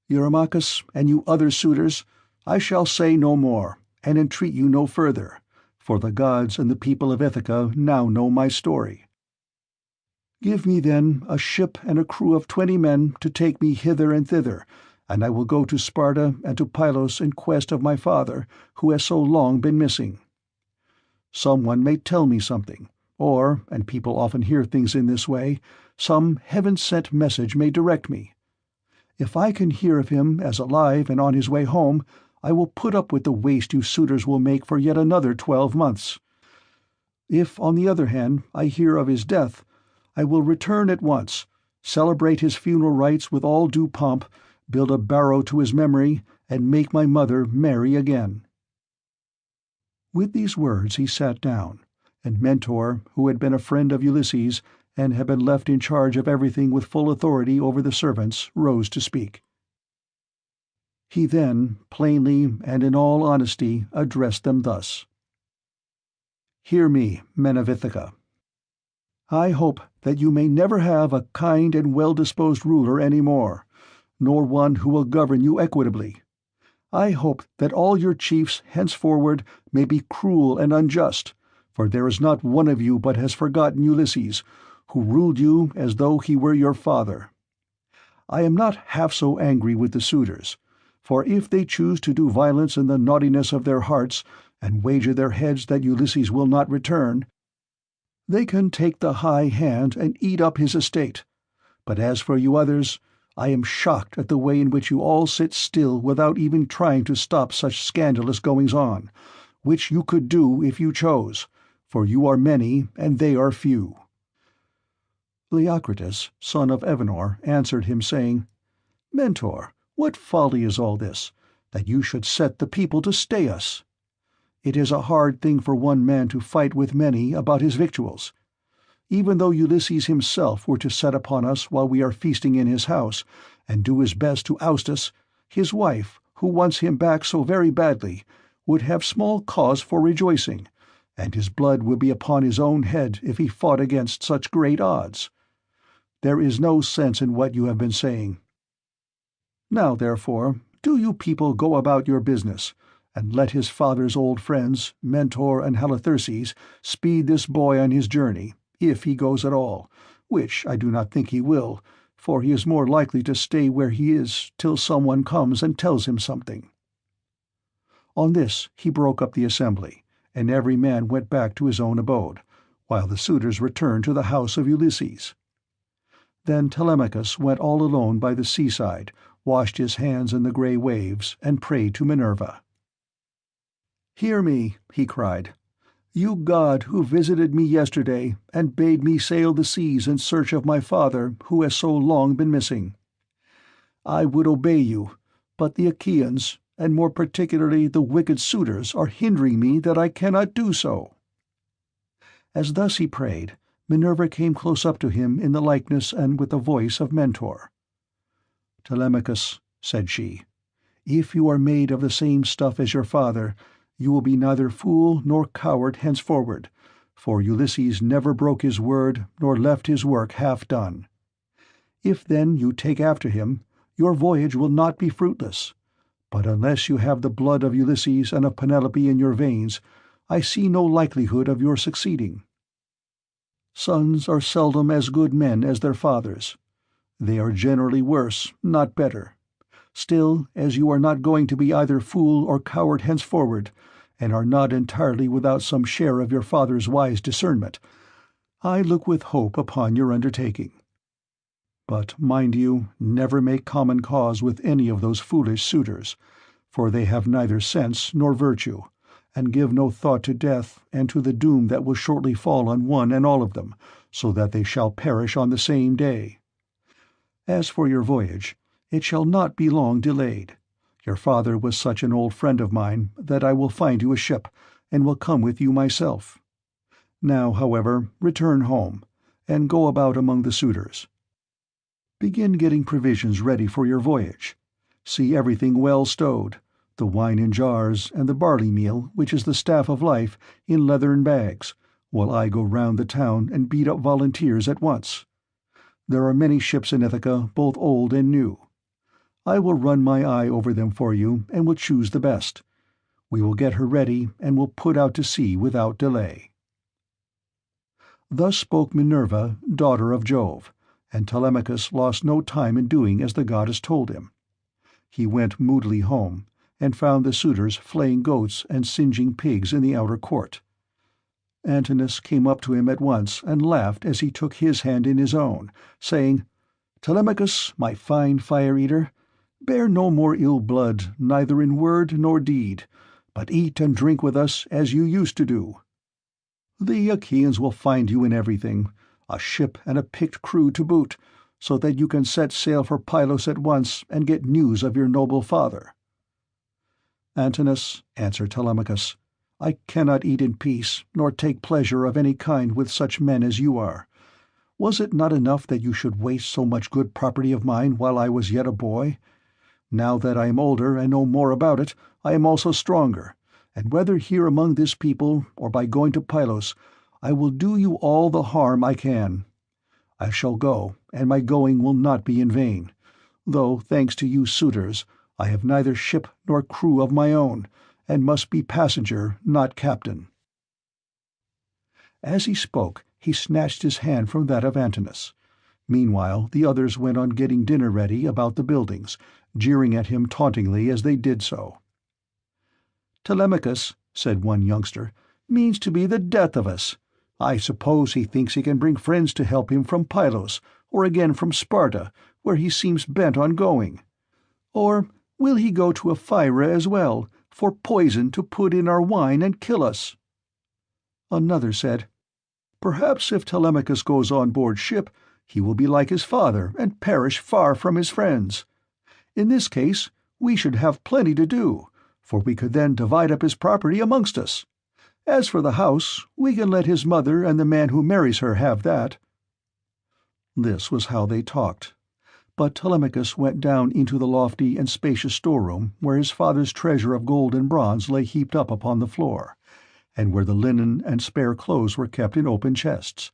"Eurymachus, and you other suitors, I shall say no more, and entreat you no further, for the gods and the people of Ithaca now know my story. Give me then a ship and a crew of 20 men to take me hither and thither, and I will go to Sparta and to Pylos in quest of my father, who has so long been missing. Some one may tell me something, or, and people often hear things in this way, some heaven-sent message may direct me. If I can hear of him as alive and on his way home, I will put up with the waste you suitors will make for yet another 12 months. If, on the other hand, I hear of his death, I will return at once, celebrate his funeral rites with all due pomp, build a barrow to his memory, and make my mother marry again." With these words he sat down, and Mentor, who had been a friend of Ulysses, and had been left in charge of everything with full authority over the servants, rose to speak. He then, plainly and in all honesty, addressed them thus: "Hear me, men of Ithaca. I hope that you may never have a kind and well-disposed ruler any more, nor one who will govern you equitably. I hope that all your chiefs henceforward may be cruel and unjust, for there is not one of you but has forgotten Ulysses, who ruled you as though he were your father. I am not half so angry with the suitors, for if they choose to do violence in the naughtiness of their hearts, and wager their heads that Ulysses will not return, they can take the high hand and eat up his estate. But as for you others, I am shocked at the way in which you all sit still without even trying to stop such scandalous goings-on, which you could do if you chose, for you are many and they are few." Leocritus, son of Evenor, answered him, saying, "Mentor, what folly is all this, that you should set the people to stay us? It is a hard thing for one man to fight with many about his victuals. Even though Ulysses himself were to set upon us while we are feasting in his house, and do his best to oust us, his wife, who wants him back so very badly, would have small cause for rejoicing, and his blood would be upon his own head if he fought against such great odds. There is no sense in what you have been saying. Now, therefore, do you people go about your business, and let his father's old friends, Mentor and Halitherses, speed this boy on his journey, if he goes at all, which I do not think he will, for he is more likely to stay where he is till someone comes and tells him something." On this he broke up the assembly, and every man went back to his own abode, while the suitors returned to the house of Ulysses. Then Telemachus went all alone by the seaside, washed his hands in the grey waves, and prayed to Minerva. "Hear me," he cried, "you god who visited me yesterday and bade me sail the seas in search of my father who has so long been missing. I would obey you, but the Achaeans, and more particularly the wicked suitors, are hindering me that I cannot do so." As thus he prayed, Minerva came close up to him in the likeness and with the voice of Mentor. "Telemachus," said she, "if you are made of the same stuff as your father, you will be neither fool nor coward henceforward, for Ulysses never broke his word nor left his work half done. If then you take after him, your voyage will not be fruitless, but unless you have the blood of Ulysses and of Penelope in your veins, I see no likelihood of your succeeding. Sons are seldom as good men as their fathers. They are generally worse, not better. Still, as you are not going to be either fool or coward henceforward, and are not entirely without some share of your father's wise discernment, I look with hope upon your undertaking. But mind you, never make common cause with any of those foolish suitors, for they have neither sense nor virtue, and give no thought to death and to the doom that will shortly fall on one and all of them, so that they shall perish on the same day. As for your voyage, it shall not be long delayed. Your father was such an old friend of mine that I will find you a ship, and will come with you myself. Now, however, return home, and go about among the suitors. Begin getting provisions ready for your voyage. See everything well stowed, the wine in jars, and the barley meal, which is the staff of life, in leathern bags, while I go round the town and beat up volunteers at once. There are many ships in Ithaca, both old and new. I will run my eye over them for you, and will choose the best. We will get her ready, and will put out to sea without delay." Thus spoke Minerva, daughter of Jove, and Telemachus lost no time in doing as the goddess told him. He went moodily home, and found the suitors flaying goats and singeing pigs in the outer court. Antinous came up to him at once and laughed as he took his hand in his own, saying, "Telemachus, my fine fire-eater, bear no more ill blood, neither in word nor deed, but eat and drink with us as you used to do. The Achaeans will find you in everything, a ship and a picked crew to boot, so that you can set sail for Pylos at once and get news of your noble father." "Antinous," answered Telemachus, "I cannot eat in peace, nor take pleasure of any kind with such men as you are. Was it not enough that you should waste so much good property of mine while I was yet a boy? Now that I am older and know more about it, I am also stronger, and whether here among this people or by going to Pylos, I will do you all the harm I can. I shall go, and my going will not be in vain, though, thanks to you suitors, I have neither ship nor crew of my own, and must be passenger, not captain." As he spoke, he snatched his hand from that of Antinous. Meanwhile the others went on getting dinner ready about the buildings, jeering at him tauntingly as they did so. "Telemachus," said one youngster, "means to be the death of us. I suppose he thinks he can bring friends to help him from Pylos, or again from Sparta, where he seems bent on going. Or will he go to Ephyra as well, for poison to put in our wine and kill us?" Another said, "Perhaps if Telemachus goes on board ship, he will be like his father and perish far from his friends. In this case we should have plenty to do, for we could then divide up his property amongst us. As for the house, we can let his mother and the man who marries her have that." This was how they talked. But Telemachus went down into the lofty and spacious storeroom where his father's treasure of gold and bronze lay heaped up upon the floor, and where the linen and spare clothes were kept in open chests.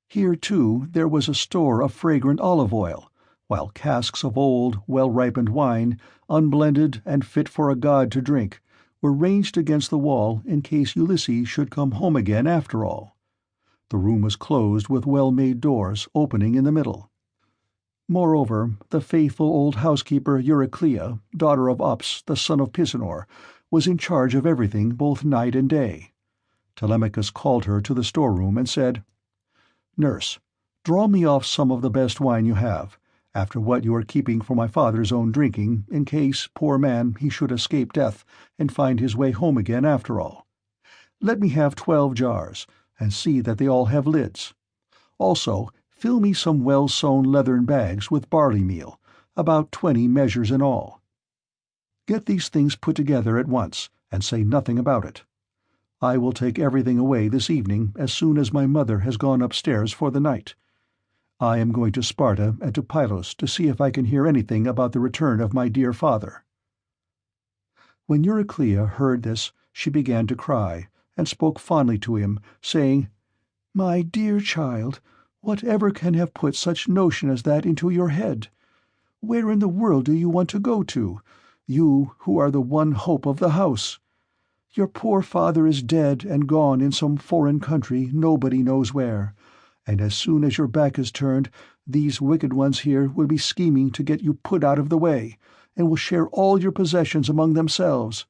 Here, too, there was a store of fragrant olive oil, while casks of old, well-ripened wine, unblended and fit for a god to drink, were ranged against the wall in case Ulysses should come home again after all. The room was closed with well-made doors opening in the middle. Moreover, the faithful old housekeeper Euryclea, daughter of Ops, the son of Pisenor, was in charge of everything both night and day. Telemachus called her to the storeroom and said, "Nurse, draw me off some of the best wine you have, after what you are keeping for my father's own drinking, in case, poor man, he should escape death and find his way home again after all. Let me have 12 jars, and see that they all have lids. Also, fill me some well-sewn leathern bags with barley meal, about 20 measures in all. Get these things put together at once, and say nothing about it. I will take everything away this evening as soon as my mother has gone upstairs for the night. I am going to Sparta and to Pylos to see if I can hear anything about the return of my dear father." When Eurycleia heard this, she began to cry, and spoke fondly to him, saying, "My dear child, whatever can have put such notion as that into your head? Where in the world do you want to go to, you who are the one hope of the house? Your poor father is dead and gone in some foreign country nobody knows where, and as soon as your back is turned, these wicked ones here will be scheming to get you put out of the way, and will share all your possessions among themselves.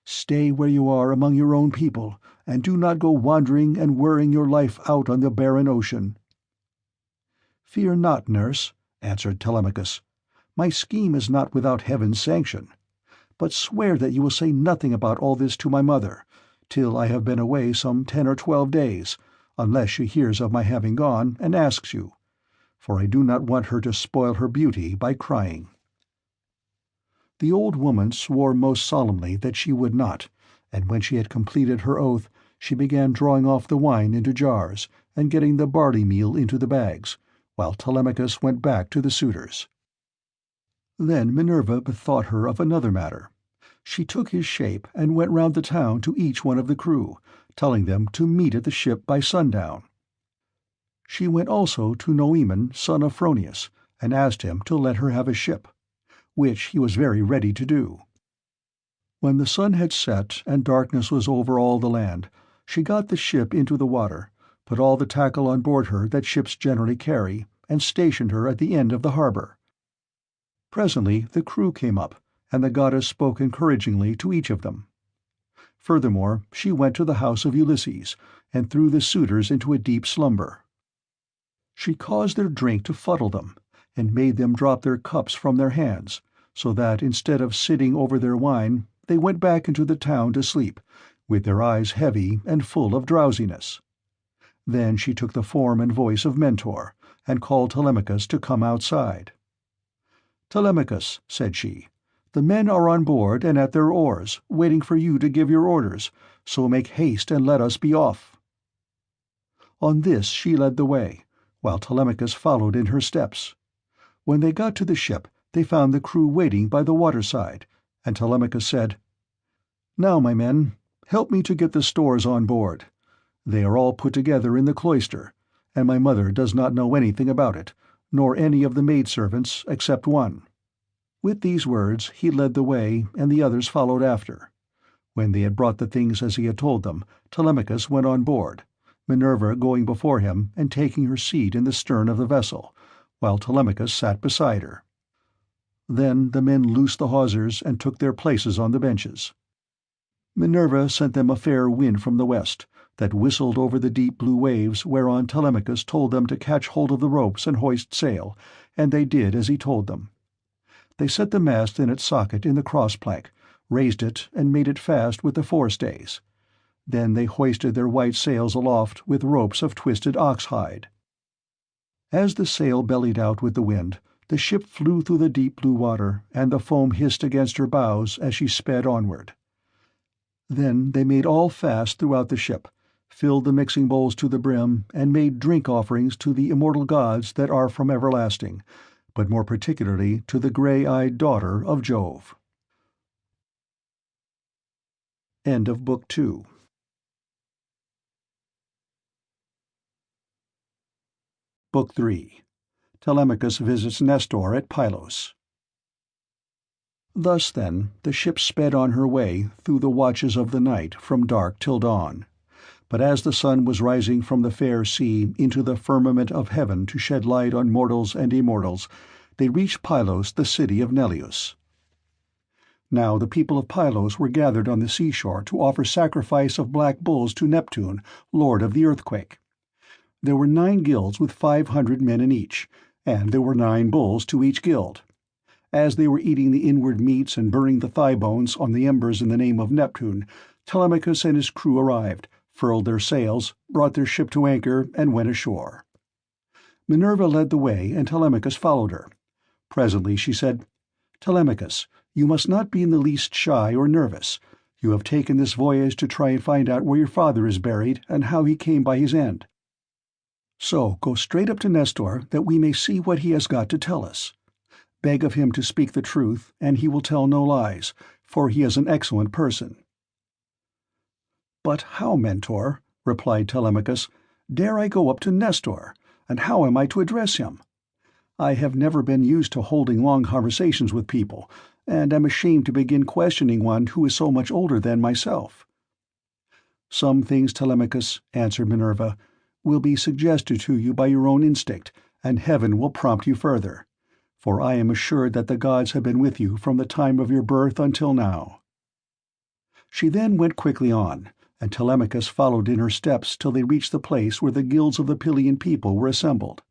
Stay where you are among your own people, and do not go wandering and worrying your life out on the barren ocean." "Fear not, nurse," answered Telemachus. "My scheme is not without heaven's sanction. But swear that you will say nothing about all this to my mother, till I have been away some 10 or 12 days, unless she hears of my having gone, and asks you, for I do not want her to spoil her beauty by crying." The old woman swore most solemnly that she would not, and when she had completed her oath, she began drawing off the wine into jars, and getting the barley meal into the bags, while Telemachus went back to the suitors. Then Minerva bethought her of another matter. She took his shape and went round the town to each one of the crew, telling them to meet at the ship by sundown. She went also to Noemon, son of Phronius, and asked him to let her have a ship, which he was very ready to do. When the sun had set and darkness was over all the land, she got the ship into the water, put all the tackle on board her that ships generally carry, and stationed her at the end of the harbor. Presently the crew came up, and the goddess spoke encouragingly to each of them. Furthermore, she went to the house of Ulysses, and threw the suitors into a deep slumber. She caused their drink to fuddle them, and made them drop their cups from their hands, so that instead of sitting over their wine, they went back into the town to sleep, with their eyes heavy and full of drowsiness. Then she took the form and voice of Mentor, and called Telemachus to come outside. "Telemachus," said she, "the men are on board and at their oars, waiting for you to give your orders, so make haste and let us be off." On this she led the way, while Telemachus followed in her steps. When they got to the ship, they found the crew waiting by the waterside, and Telemachus said, "Now, my men, help me to get the stores on board. They are all put together in the cloister, and my mother does not know anything about it, nor any of the maidservants except one." With these words he led the way, and the others followed after. When they had brought the things as he had told them, Telemachus went on board, Minerva going before him and taking her seat in the stern of the vessel, while Telemachus sat beside her. Then the men loosed the hawsers and took their places on the benches. Minerva sent them a fair wind from the west, that whistled over the deep blue waves, whereon Telemachus told them to catch hold of the ropes and hoist sail, and they did as he told them. They set the mast in its socket in the cross-plank, raised it, and made it fast with the forestays. Then they hoisted their white sails aloft with ropes of twisted ox-hide. As the sail bellied out with the wind, the ship flew through the deep blue water, and the foam hissed against her bows as she sped onward. Then they made all fast throughout the ship, filled the mixing bowls to the brim, and made drink offerings to the immortal gods that are from everlasting, but more particularly to the grey-eyed daughter of Jove. End of Book 2. Book 3. Telemachus visits Nestor at Pylos. Thus, then, the ship sped on her way through the watches of the night from dark till dawn. But as the sun was rising from the fair sea into the firmament of heaven to shed light on mortals and immortals, they reached Pylos, the city of Neleus. Now the people of Pylos were gathered on the seashore to offer sacrifice of black bulls to Neptune, lord of the earthquake. There were 9 guilds with 500 men in each, and there were 9 bulls to each guild. As they were eating the inward meats and burning the thigh bones on the embers in the name of Neptune, Telemachus and his crew arrived, furled their sails, brought their ship to anchor, and went ashore. Minerva led the way, and Telemachus followed her. Presently she said, "Telemachus, you must not be in the least shy or nervous. You have taken this voyage to try and find out where your father is buried and how he came by his end. So go straight up to Nestor, that we may see what he has got to tell us. Beg of him to speak the truth, and he will tell no lies, for he is an excellent person." "But how, Mentor," replied Telemachus, "dare I go up to Nestor, and how am I to address him? I have never been used to holding long conversations with people, and am ashamed to begin questioning one who is so much older than myself." "Some things, Telemachus," answered Minerva, "will be suggested to you by your own instinct, and heaven will prompt you further. For I am assured that the gods have been with you from the time of your birth until now." She then went quickly on, and Telemachus followed in her steps till they reached the place where the guilds of the Pylian people were assembled.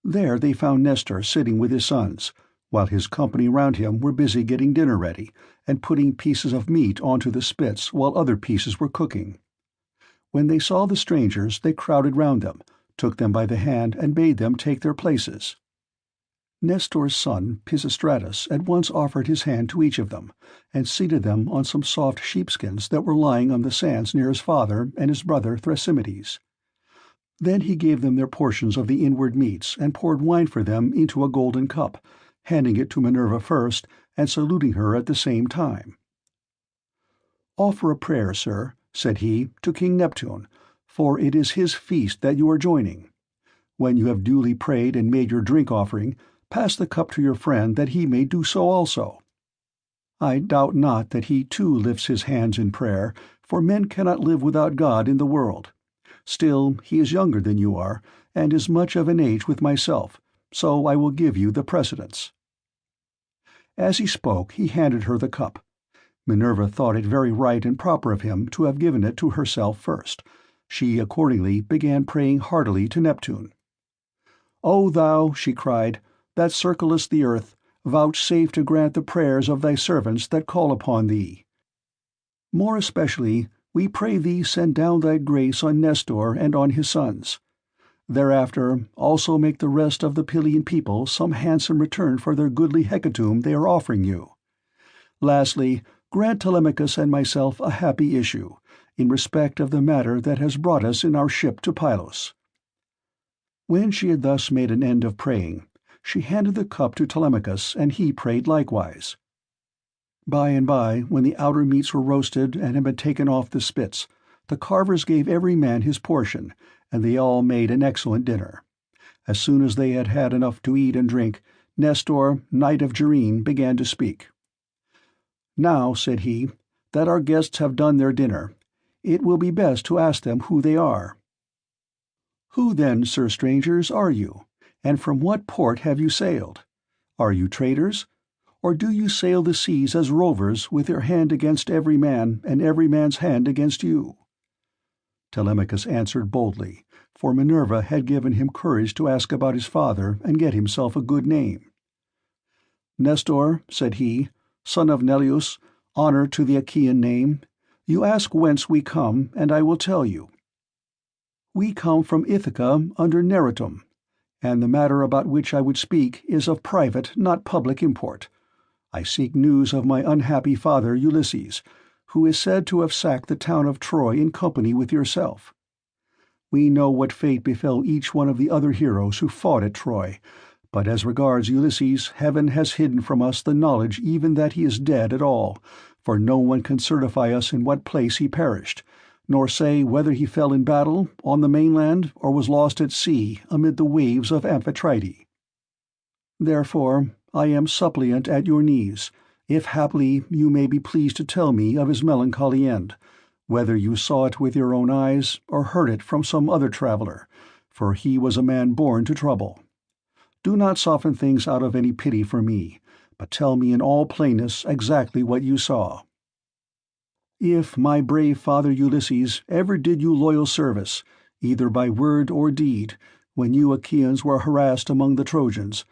There they found Nestor sitting with his sons, while his company round him were busy getting dinner ready, and putting pieces of meat onto the spits while other pieces were cooking. When they saw the strangers, they crowded round them, took them by the hand, and bade them take their places. Nestor's son, Pisistratus, at once offered his hand to each of them, and seated them on some soft sheepskins that were lying on the sands near his father and his brother Thrasymedes. Then he gave them their portions of the inward meats, and poured wine for them into a golden cup, handing it to Minerva first, and saluting her at the same time. "Offer a prayer, sir," said he, "to King Neptune, for it is his feast that you are joining. When you have duly prayed and made your drink-offering, pass the cup to your friend that he may do so also. I doubt not that he too lifts his hands in prayer, for men cannot live without God in the world. Still, he is younger than you are, and is much of an age with myself, so I will give you the precedence." As he spoke, he handed her the cup. Minerva thought it very right and proper of him to have given it to herself first. She accordingly began praying heartily to Neptune. "O thou," she cried, "that circlest the earth, vouchsafe to grant the prayers of thy servants that call upon thee. More especially, we pray thee send down thy grace on Nestor and on his sons. Thereafter also make the rest of the Pylian people some handsome return for their goodly hecatomb they are offering you. Lastly, grant Telemachus and myself a happy issue, in respect of the matter that has brought us in our ship to Pylos." When she had thus made an end of praying, she handed the cup to Telemachus, and he prayed likewise. By and by, when the outer meats were roasted and had been taken off the spits, the carvers gave every man his portion, and they all made an excellent dinner. As soon as they had had enough to eat and drink, Nestor, knight of Gerene, began to speak. "Now," said he, "that our guests have done their dinner, it will be best to ask them who they are. Who then, sir strangers, are you, and from what port have you sailed? Are you traders? Or do you sail the seas as rovers, with your hand against every man, and every man's hand against you?" Telemachus answered boldly, for Minerva had given him courage to ask about his father and get himself a good name. "Nestor," said he, "son of Neleus, honour to the Achaean name, you ask whence we come, and I will tell you. We come from Ithaca under Neritum, and the matter about which I would speak is of private, not public import. I seek news of my unhappy father Ulysses, who is said to have sacked the town of Troy in company with yourself. We know what fate befell each one of the other heroes who fought at Troy, but as regards Ulysses, heaven has hidden from us the knowledge even that he is dead at all, for no one can certify us in what place he perished, nor say whether he fell in battle, on the mainland, or was lost at sea amid the waves of Amphitrite. Therefore I am suppliant at your knees, if haply you may be pleased to tell me of his melancholy end, whether you saw it with your own eyes, or heard it from some other traveller, for he was a man born to trouble. Do not soften things out of any pity for me, but tell me in all plainness exactly what you saw. If my brave father Ulysses ever did you loyal service, either by word or deed, when you Achaeans were harassed among the Trojans,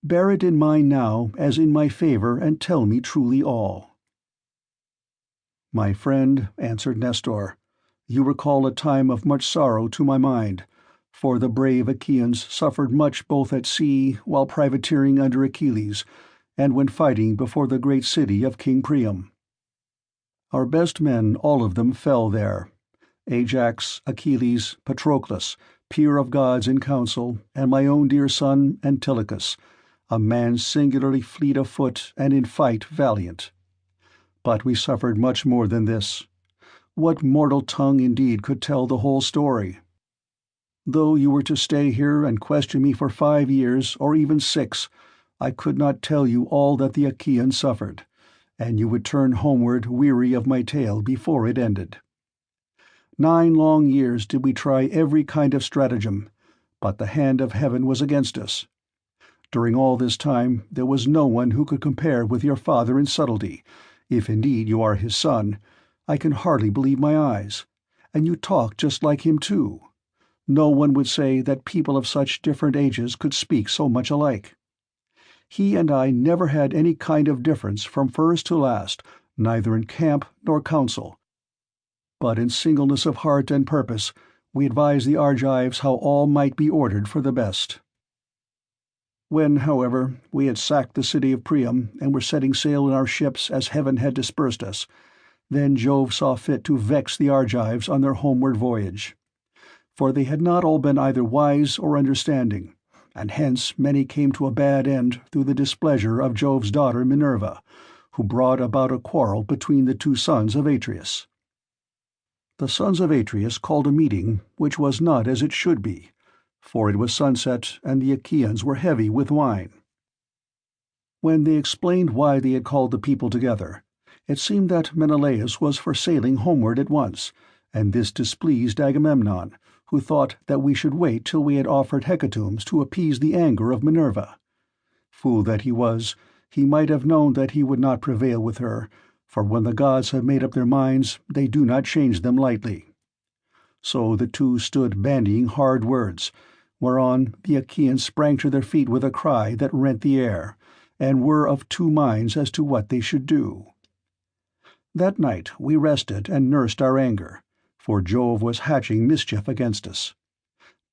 bear it in mind now as in my favour, and tell me truly all." "My friend," answered Nestor, "you recall a time of much sorrow to my mind, For the brave Achaeans suffered much both at sea, while privateering under Achilles, and when fighting before the great city of King Priam. Our best men, all of them, fell there: Ajax, Achilles, Patroclus, peer of gods in council, and my own dear son Antilochus, a man singularly fleet of foot and in fight valiant. But we suffered much more than this. What mortal tongue indeed could tell the whole story? Though you were to stay here and question me for 5 years, or even 6, I could not tell you all that the Achaeans suffered, and you would turn homeward weary of my tale before it ended. 9 long years did we try every kind of stratagem, but the hand of heaven was against us. During all this time there was no one who could compare with your father in subtlety, if indeed you are his son. I can hardly believe my eyes. And you talk just like him too. No one would say that people of such different ages could speak so much alike. He and I never had any kind of difference from first to last, neither in camp nor council. But in singleness of heart and purpose, we advised the Argives how all might be ordered for the best. When, however, we had sacked the city of Priam and were setting sail in our ships as heaven had dispersed us, then Jove saw fit to vex the Argives on their homeward voyage. For they had not all been either wise or understanding, and hence many came to a bad end through the displeasure of Jove's daughter Minerva, who brought about a quarrel between the 2 sons of Atreus. The sons of Atreus called a meeting which was not as it should be, for it was sunset and the Achaeans were heavy with wine. When they explained why they had called the people together, it seemed that Menelaus was for sailing homeward at once, and this displeased Agamemnon, who thought that we should wait till we had offered hecatombs to appease the anger of Minerva. Fool that he was, he might have known that he would not prevail with her, for when the gods have made up their minds, they do not change them lightly. So the 2 stood bandying hard words, whereon the Achaeans sprang to their feet with a cry that rent the air, and were of 2 minds as to what they should do. That night we rested and nursed our anger, for Jove was hatching mischief against us.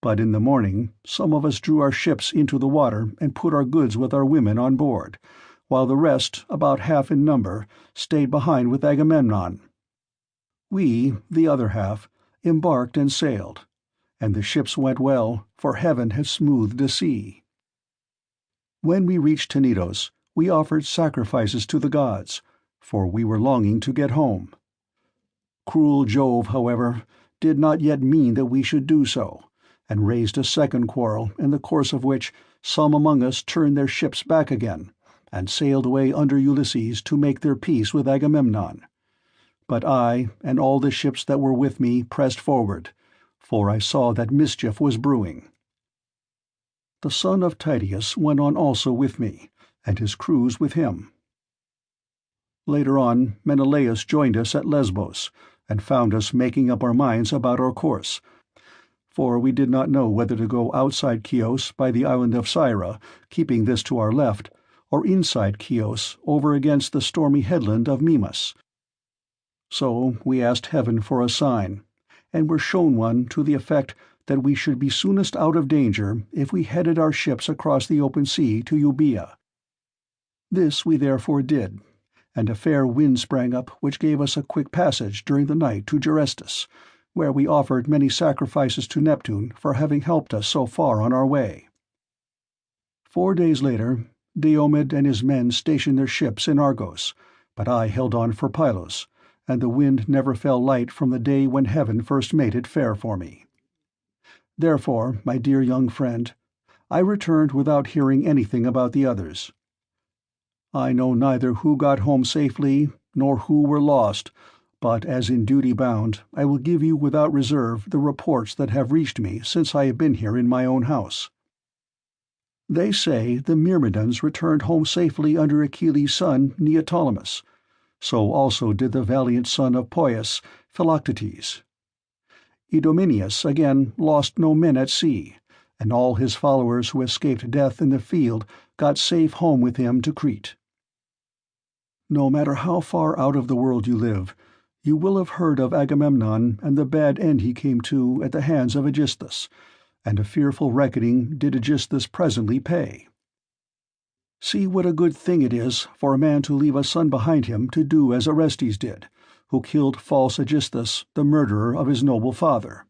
But in the morning some of us drew our ships into the water and put our goods with our women on board, while the rest, about half in number, stayed behind with Agamemnon. We, the other half, embarked and sailed, and the ships went well, for heaven had smoothed the sea. When we reached Tenedos, we offered sacrifices to the gods, for we were longing to get home. Cruel Jove, however, did not yet mean that we should do so, and raised a second quarrel, in the course of which some among us turned their ships back again, and sailed away under Ulysses to make their peace with Agamemnon. But I, and all the ships that were with me, pressed forward, for I saw that mischief was brewing. The son of Tydeus went on also with me, and his crews with him. Later on, Menelaus joined us at Lesbos, and found us making up our minds about our course, for we did not know whether to go outside Chios by the island of Syra, keeping this to our left, or inside Chios over against the stormy headland of Mimas. So we asked heaven for a sign, and were shown one to the effect that we should be soonest out of danger if we headed our ships across the open sea to Euboea. This we therefore did, and a fair wind sprang up which gave us a quick passage during the night to Gerestus, where we offered many sacrifices to Neptune for having helped us so far on our way. 4 days later, Diomed and his men stationed their ships in Argos, but I held on for Pylos, and the wind never fell light from the day when heaven first made it fair for me. Therefore, my dear young friend, I returned without hearing anything about the others. I know neither who got home safely, nor who were lost, but as in duty bound, I will give you without reserve the reports that have reached me since I have been here in my own house. They say the Myrmidons returned home safely under Achilles' son Neoptolemus. So also did the valiant son of Poeas, Philoctetes. Idomeneus again lost no men at sea, and all his followers who escaped death in the field got safe home with him to Crete. No matter how far out of the world you live, you will have heard of Agamemnon and the bad end he came to at the hands of Aegisthus, and a fearful reckoning did Aegisthus presently pay. See what a good thing it is for a man to leave a son behind him to do as Orestes did, who killed false Aegisthus, the murderer of his noble father.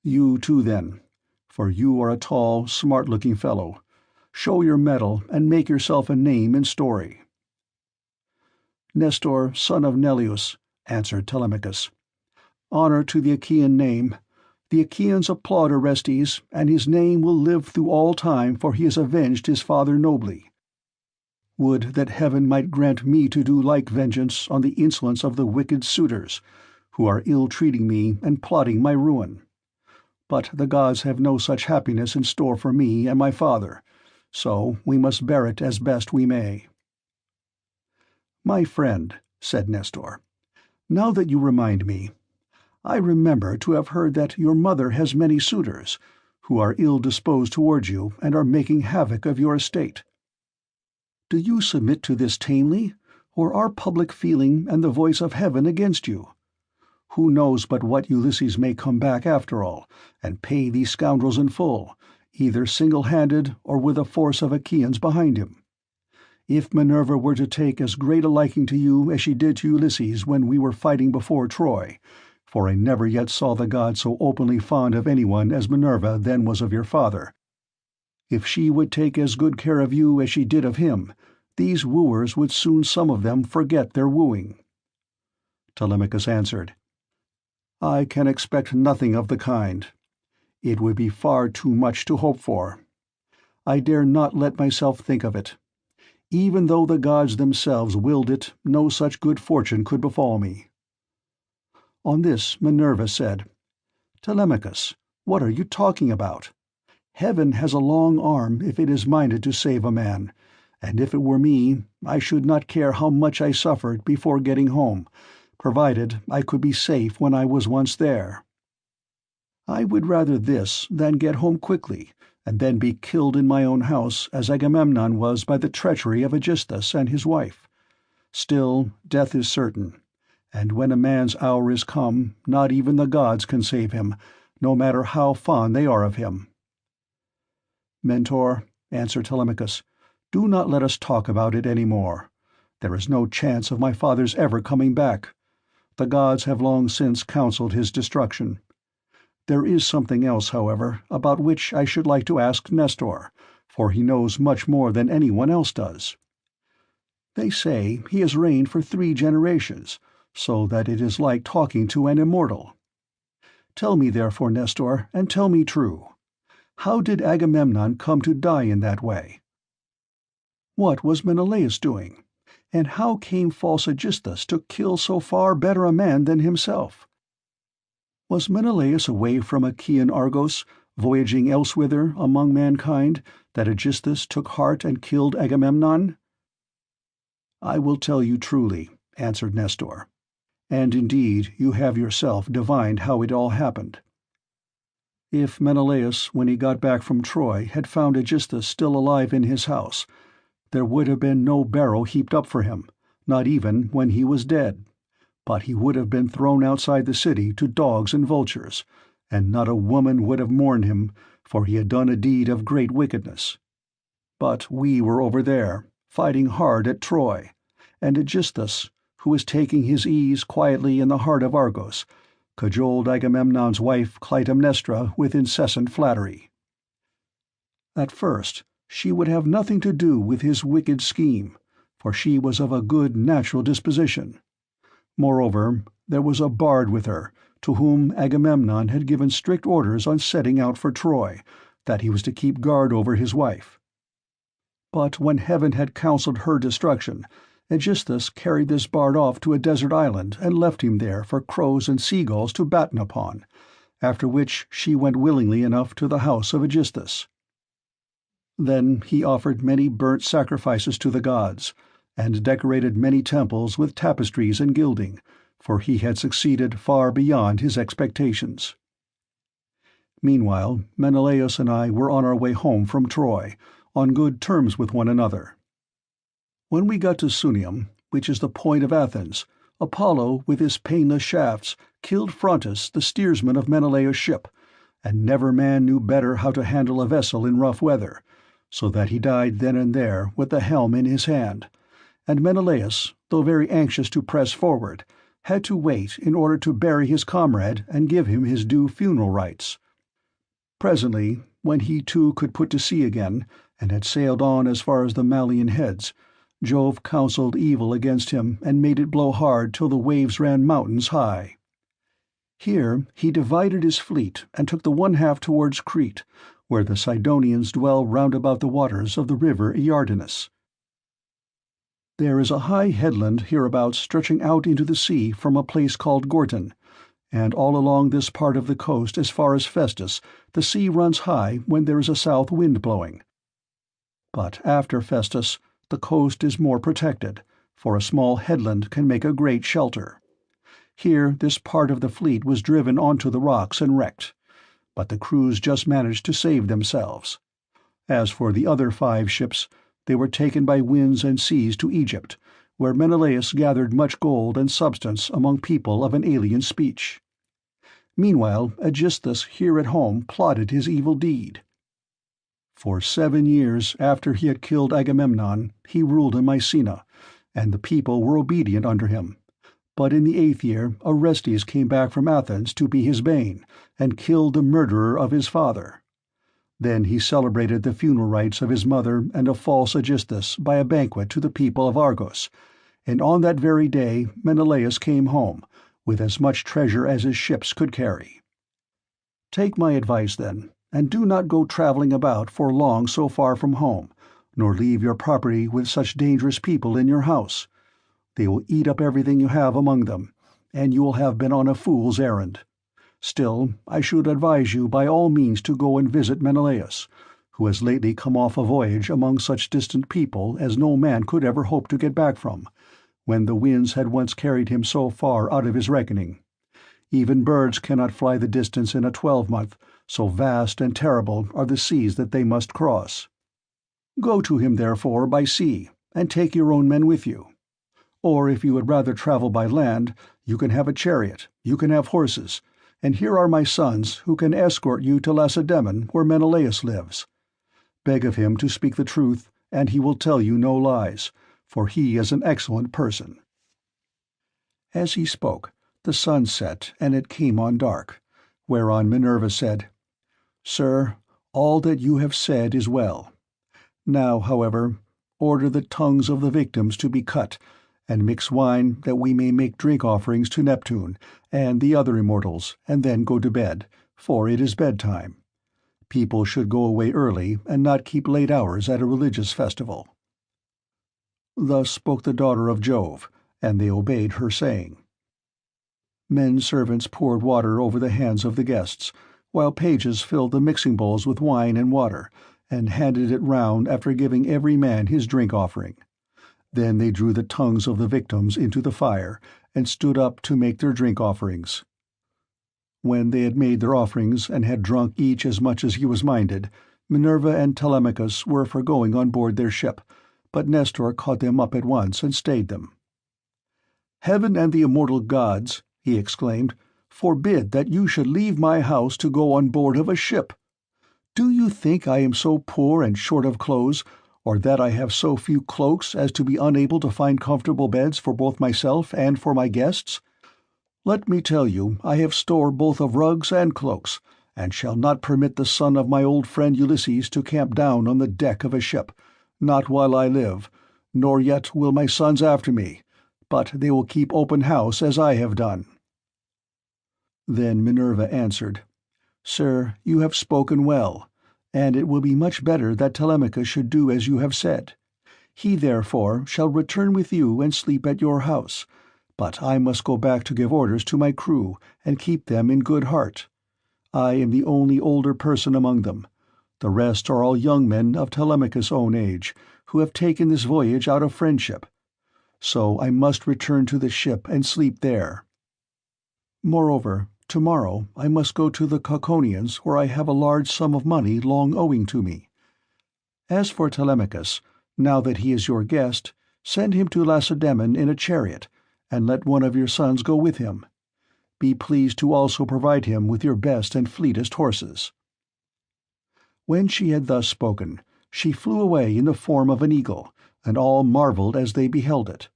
You too, then, for you are a tall, smart-looking fellow. Show your mettle and make yourself a name in story." "Nestor, son of Neleus," answered Telemachus, "honor to the Achaean name. The Achaeans applaud Orestes, and his name will live through all time, for he has avenged his father nobly. Would that heaven might grant me to do like vengeance on the insolence of the wicked suitors, who are ill-treating me and plotting my ruin. But the gods have no such happiness in store for me and my father, so we must bear it as best we may." "My friend," said Nestor, "now that you remind me, I remember to have heard that your mother has many suitors, who are ill-disposed towards you and are making havoc of your estate. Do you submit to this tamely, or are public feeling and the voice of heaven against you? Who knows but what Ulysses may come back after all, and pay these scoundrels in full, either single-handed or with a force of Achaeans behind him? If Minerva were to take as great a liking to you as she did to Ulysses when we were fighting before Troy, for I never yet saw the gods so openly fond of anyone as Minerva then was of your father, if she would take as good care of you as she did of him, these wooers would soon some of them forget their wooing." Telemachus answered, "I can expect nothing of the kind. It would be far too much to hope for. I dare not let myself think of it. Even though the gods themselves willed it, no such good fortune could befall me." On this Minerva said, "Telemachus, what are you talking about? Heaven has a long arm if it is minded to save a man, and if it were me, I should not care how much I suffered before getting home, provided I could be safe when I was once there. I would rather this than get home quickly, and then be killed in my own house, as Agamemnon was by the treachery of Aegisthus and his wife. Still, death is certain, and when a man's hour is come, not even the gods can save him, no matter how fond they are of him." "Mentor," answered Telemachus, "do not let us talk about it any more. There is no chance of my father's ever coming back. The gods have long since counseled his destruction. There is something else, however, about which I should like to ask Nestor, for he knows much more than anyone else does. They say he has reigned for 3 generations, so that it is like talking to an immortal. Tell me therefore, Nestor, and tell me true. How did Agamemnon come to die in that way? What was Menelaus doing? And how came false Aegisthus to kill so far better a man than himself? Was Menelaus away from Achaean Argos, voyaging elsewhither among mankind, that Aegisthus took heart and killed Agamemnon?" "I will tell you truly," answered Nestor, "and indeed you have yourself divined how it all happened. If Menelaus, when he got back from Troy, had found Aegisthus still alive in his house, there would have been no barrow heaped up for him, not even when he was dead, but he would have been thrown outside the city to dogs and vultures, and not a woman would have mourned him, for he had done a deed of great wickedness. But we were over there, fighting hard at Troy, and Aegisthus, who was taking his ease quietly in the heart of Argos, cajoled Agamemnon's wife Clytemnestra with incessant flattery. At first she would have nothing to do with his wicked scheme, for she was of a good natural disposition. Moreover, there was a bard with her, to whom Agamemnon had given strict orders on setting out for Troy, that he was to keep guard over his wife. But when heaven had counseled her destruction, Aegisthus carried this bard off to a desert island and left him there for crows and seagulls to batten upon, after which she went willingly enough to the house of Aegisthus. Then he offered many burnt sacrifices to the gods, and decorated many temples with tapestries and gilding, for he had succeeded far beyond his expectations. Meanwhile, Menelaus and I were on our way home from Troy, on good terms with one another. When we got to Sunium, which is the point of Athens, Apollo, with his painless shafts, killed Phrontis, the steersman of Menelaus' ship, and never man knew better how to handle a vessel in rough weather, so that he died then and there with the helm in his hand, and Menelaus, though very anxious to press forward, had to wait in order to bury his comrade and give him his due funeral rites. Presently, when he too could put to sea again, and had sailed on as far as the Malian heads, Jove counselled evil against him and made it blow hard till the waves ran mountains high. Here he divided his fleet and took the one half towards Crete, where the Sidonians dwell round about the waters of the river Iardanus. There is a high headland hereabouts stretching out into the sea from a place called Gortyn, and all along this part of the coast as far as Festus the sea runs high when there is a south wind blowing. But after Festus the coast is more protected, for a small headland can make a great shelter. Here this part of the fleet was driven onto the rocks and wrecked, but the crews just managed to save themselves. As for the other 5 ships, they were taken by winds and seas to Egypt, where Menelaus gathered much gold and substance among people of an alien speech. Meanwhile Aegisthus here at home plotted his evil deed. For 7 years after he had killed Agamemnon, he ruled in Mycena, and the people were obedient under him. But in the 8th year Orestes came back from Athens to be his bane, and killed the murderer of his father. Then he celebrated the funeral rites of his mother and of false Aegisthus by a banquet to the people of Argos, and on that very day Menelaus came home, with as much treasure as his ships could carry. Take my advice, then, and do not go traveling about for long so far from home, nor leave your property with such dangerous people in your house. They will eat up everything you have among them, and you will have been on a fool's errand. Still, I should advise you by all means to go and visit Menelaus, who has lately come off a voyage among such distant people as no man could ever hope to get back from, when the winds had once carried him so far out of his reckoning. Even birds cannot fly the distance in a 12-month, so vast and terrible are the seas that they must cross. Go to him, therefore, by sea, and take your own men with you. Or if you would rather travel by land, you can have a chariot, you can have horses, and here are my sons who can escort you to Lacedaemon, where Menelaus lives. Beg of him to speak the truth, and he will tell you no lies, for he is an excellent person." As he spoke, the sun set and it came on dark, whereon Minerva said, "Sir, all that you have said is well. Now, however, order the tongues of the victims to be cut, and mix wine that we may make drink offerings to Neptune and the other immortals, and then go to bed, for it is bedtime. People should go away early and not keep late hours at a religious festival." Thus spoke the daughter of Jove, and they obeyed her saying. Men-servants poured water over the hands of the guests, while pages filled the mixing bowls with wine and water, and handed it round after giving every man his drink offering. Then they drew the tongues of the victims into the fire, and stood up to make their drink offerings. When they had made their offerings, and had drunk each as much as he was minded, Minerva and Telemachus were for going on board their ship, but Nestor caught them up at once and stayed them. "Heaven and the immortal gods," he exclaimed, "forbid that you should leave my house to go on board of a ship! Do you think I am so poor and short of clothes, or that I have so few cloaks as to be unable to find comfortable beds for both myself and for my guests? Let me tell you, I have store both of rugs and cloaks, and shall not permit the son of my old friend Ulysses to camp down on the deck of a ship, not while I live, nor yet will my sons after me, but they will keep open house as I have done." Then Minerva answered, "Sir, you have spoken well, and it will be much better that Telemachus should do as you have said. He, therefore, shall return with you and sleep at your house, but I must go back to give orders to my crew and keep them in good heart. I am the only older person among them. The rest are all young men of Telemachus' own age, who have taken this voyage out of friendship. So I must return to the ship and sleep there. Moreover, tomorrow I must go to the Cauconians, where I have a large sum of money long owing to me. As for Telemachus, now that he is your guest, send him to Lacedaemon in a chariot, and let one of your sons go with him. Be pleased to also provide him with your best and fleetest horses." When she had thus spoken, she flew away in the form of an eagle, and all marveled as they beheld it.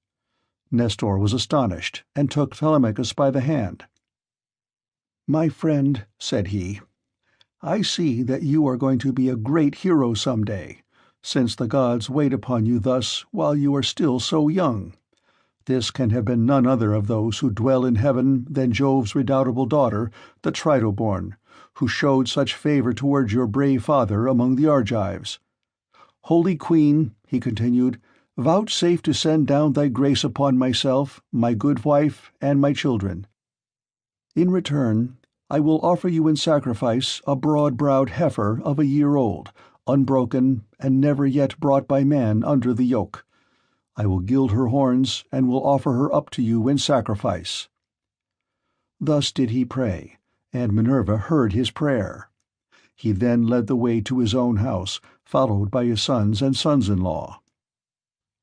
Nestor was astonished, and took Telemachus by the hand. "My friend," said he, "I see that you are going to be a great hero some day, since the gods wait upon you thus while you are still so young. This can have been none other of those who dwell in heaven than Jove's redoubtable daughter, the Tritoborn, who showed such favor towards your brave father among the Argives. Holy Queen," he continued, "vouchsafe to send down thy grace upon myself, my good wife, and my children. In return, I will offer you in sacrifice a broad-browed heifer of a year old, unbroken, and never yet brought by man under the yoke. I will gild her horns, and will offer her up to you in sacrifice." Thus did he pray, and Minerva heard his prayer. He then led the way to his own house, followed by his sons and sons-in-law.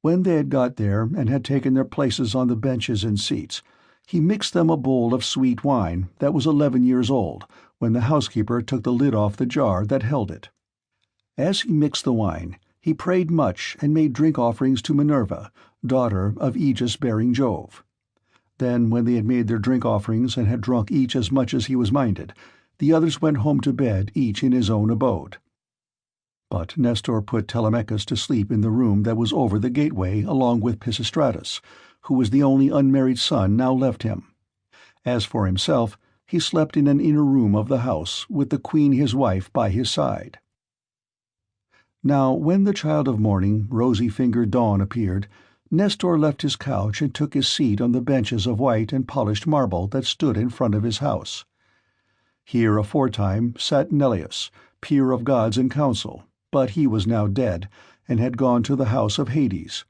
When they had got there and had taken their places on the benches and seats, he mixed them a bowl of sweet wine that was 11 years old, when the housekeeper took the lid off the jar that held it. As he mixed the wine, he prayed much and made drink offerings to Minerva, daughter of aegis-bearing Jove. Then, when they had made their drink offerings and had drunk each as much as he was minded, the others went home to bed, each in his own abode. But Nestor put Telemachus to sleep in the room that was over the gateway along with Pisistratus, who was the only unmarried son now left him. As for himself, he slept in an inner room of the house, with the queen his wife by his side. Now when the child of morning, rosy-fingered Dawn, appeared, Nestor left his couch and took his seat on the benches of white and polished marble that stood in front of his house. Here aforetime sat Neleus, peer of gods in council, but he was now dead, and had gone to the house of Hades.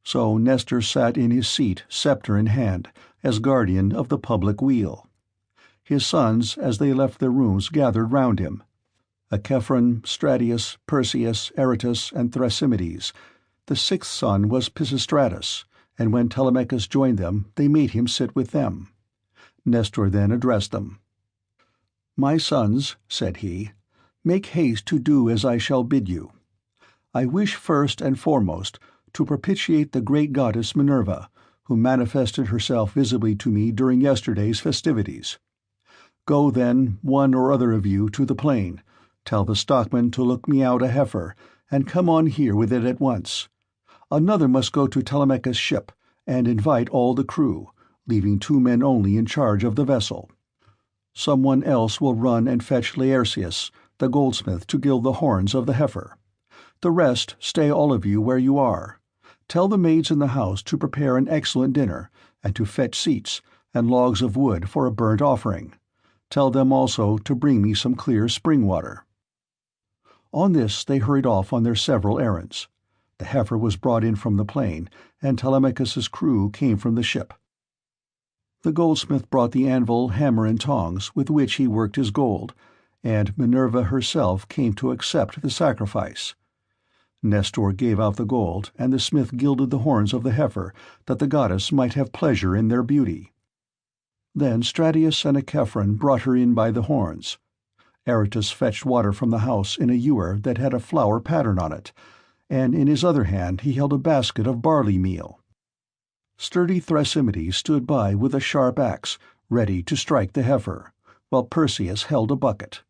So Nestor sat in his seat, scepter in hand, as guardian of the public weal. His sons, as they left their rooms, gathered round him: Achephron, Stratius, Perseus, Aratus, and Thrasymedes. The sixth son was Pisistratus, and when Telemachus joined them, they made him sit with them. Nestor then addressed them. "My sons," said he, "make haste to do as I shall bid you. I wish first and foremost to propitiate the great goddess Minerva, who manifested herself visibly to me during yesterday's festivities. Go, then, one or other of you, to the plain. Tell the stockman to look me out a heifer, and come on here with it at once. Another must go to Telemachus' ship, and invite all the crew, leaving 2 men only in charge of the vessel. Someone else will run and fetch Laertius, the goldsmith, to gild the horns of the heifer. The rest stay all of you where you are. Tell the maids in the house to prepare an excellent dinner, and to fetch seats and logs of wood for a burnt offering. Tell them also to bring me some clear spring water." On this they hurried off on their several errands. The heifer was brought in from the plain, and Telemachus's crew came from the ship. The goldsmith brought the anvil, hammer, and tongs with which he worked his gold, and Minerva herself came to accept the sacrifice. Nestor gave out the gold, and the smith gilded the horns of the heifer, that the goddess might have pleasure in their beauty. Then Stratius and Achephron brought her in by the horns. Aratus fetched water from the house in a ewer that had a flower pattern on it, and in his other hand he held a basket of barley meal. Sturdy Thrasymedes stood by with a sharp axe, ready to strike the heifer, while Perseus held a bucket.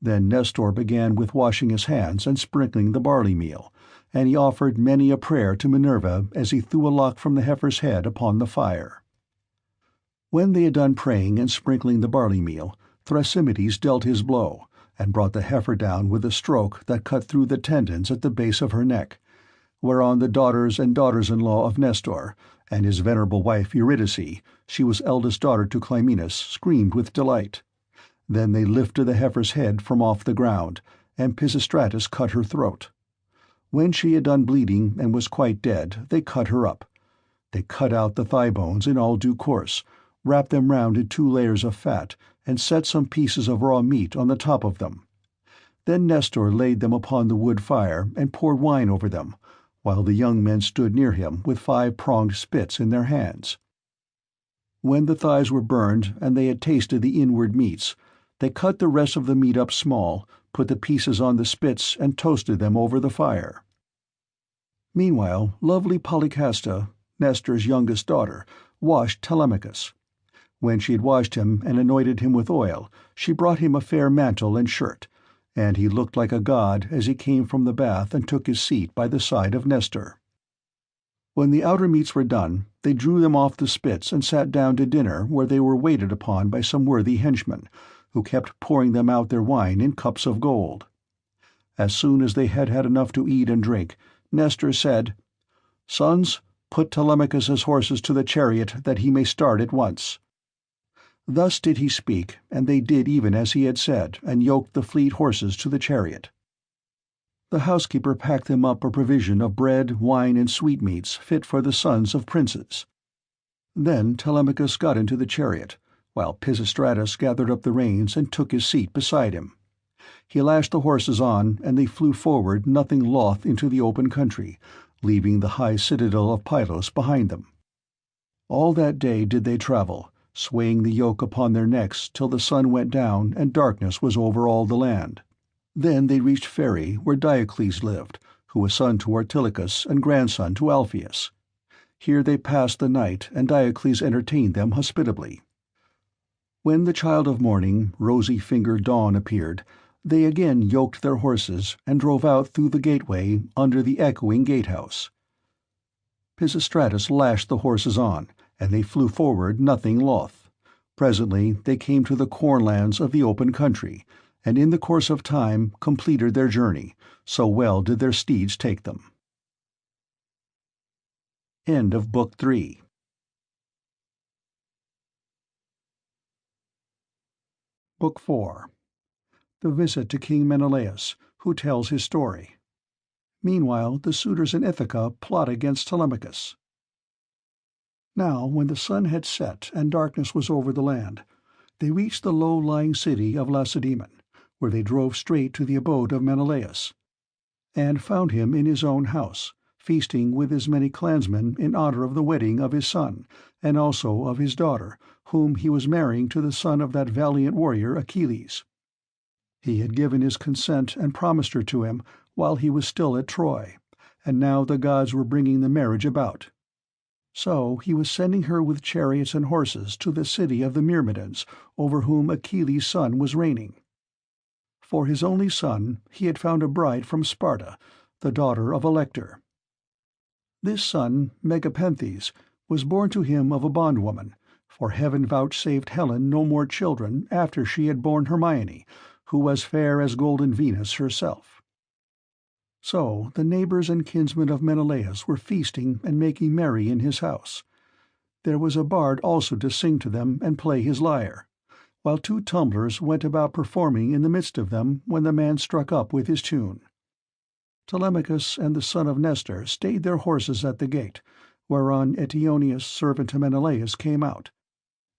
Then Nestor began with washing his hands and sprinkling the barley meal, and he offered many a prayer to Minerva as he threw a lock from the heifer's head upon the fire. When they had done praying and sprinkling the barley meal, Thrasymedes dealt his blow, and brought the heifer down with a stroke that cut through the tendons at the base of her neck, whereon the daughters and daughters-in-law of Nestor, and his venerable wife Eurydice, she was eldest daughter to Clymenus, screamed with delight. Then they lifted the heifer's head from off the ground, and Pisistratus cut her throat. When she had done bleeding and was quite dead, they cut her up. They cut out the thigh bones in all due course, wrapped them round in 2 layers of fat, and set some pieces of raw meat on the top of them. Then Nestor laid them upon the wood fire and poured wine over them, while the young men stood near him with 5-pronged spits in their hands. When the thighs were burned and they had tasted the inward meats, they cut the rest of the meat up small, put the pieces on the spits, and toasted them over the fire. Meanwhile, lovely Polycasta, Nestor's youngest daughter, washed Telemachus. When she had washed him and anointed him with oil, she brought him a fair mantle and shirt, and he looked like a god as he came from the bath and took his seat by the side of Nestor. When the outer meats were done, they drew them off the spits and sat down to dinner, where they were waited upon by some worthy henchmen, who kept pouring them out their wine in cups of gold. As soon as they had had enough to eat and drink, Nestor said, "Sons, put Telemachus's horses to the chariot that he may start at once." Thus did he speak, and they did even as he had said, and yoked the fleet horses to the chariot. The housekeeper packed them up a provision of bread, wine, and sweetmeats fit for the sons of princes. Then Telemachus got into the chariot, while Pisistratus gathered up the reins and took his seat beside him. He lashed the horses on, and they flew forward nothing loth into the open country, leaving the high citadel of Pylos behind them. All that day did they travel, swaying the yoke upon their necks till the sun went down and darkness was over all the land. Then they reached Pheræ, where Diocles lived, who was son to Ortilochus and grandson to Alpheus. Here they passed the night, and Diocles entertained them hospitably. When the child of morning, rosy-fingered dawn, appeared, they again yoked their horses and drove out through the gateway under the echoing gatehouse. Pisistratus lashed the horses on, and they flew forward nothing loth. Presently they came to the cornlands of the open country, and in the course of time completed their journey, so well did their steeds take them. End of Book 3. Book 4. The visit to King Menelaus, who tells his story. Meanwhile the suitors in Ithaca plot against Telemachus. Now when the sun had set and darkness was over the land, they reached the low-lying city of Lacedaemon, where they drove straight to the abode of Menelaus, and found him in his own house, feasting with his many clansmen in honor of the wedding of his son, and also of his daughter, whom he was marrying to the son of that valiant warrior Achilles. He had given his consent and promised her to him while he was still at Troy, and now the gods were bringing the marriage about. So he was sending her with chariots and horses to the city of the Myrmidons, over whom Achilles' son was reigning. For his only son he had found a bride from Sparta, the daughter of Alector. This son, Megapenthes, was born to him of a bondwoman, for heaven vouchsafed Helen no more children after she had borne Hermione, who was fair as golden Venus herself. So the neighbors and kinsmen of Menelaus were feasting and making merry in his house. There was a bard also to sing to them and play his lyre, while 2 tumblers went about performing in the midst of them when the man struck up with his tune. Telemachus and the son of Nestor stayed their horses at the gate, whereon Eteoneus, servant to Menelaus, came out,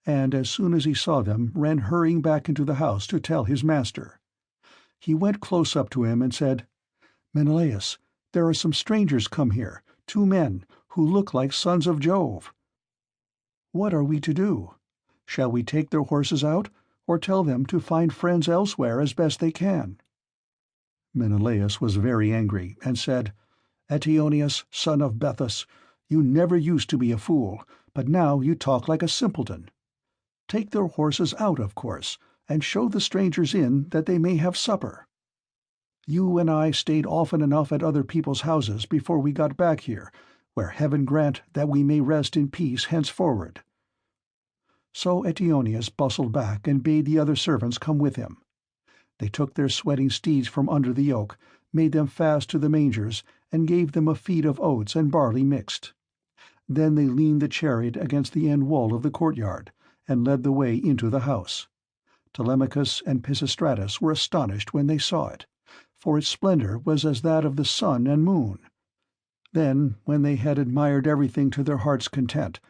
and as soon as he saw them ran hurrying back into the house to tell his master. He went close up to him and said, "Menelaus, there are some strangers come here, 2 men, who look like sons of Jove. What are we to do? Shall we take their horses out, or tell them to find friends elsewhere as best they can?" Menelaus was very angry, and said, "Eteoneus, son of Bethus, you never used to be a fool, but now you talk like a simpleton. Take their horses out, of course, and show the strangers in that they may have supper. You and I stayed often enough at other people's houses before we got back here, where heaven grant that we may rest in peace henceforward." So Eteoneus bustled back and bade the other servants come with him. They took their sweating steeds from under the yoke, made them fast to the mangers, and gave them a feed of oats and barley mixed. Then they leaned the chariot against the end wall of the courtyard, and led the way into the house. Telemachus and Pisistratus were astonished when they saw it, for its splendor was as that of the sun and moon. Then, when they had admired everything to their heart's content,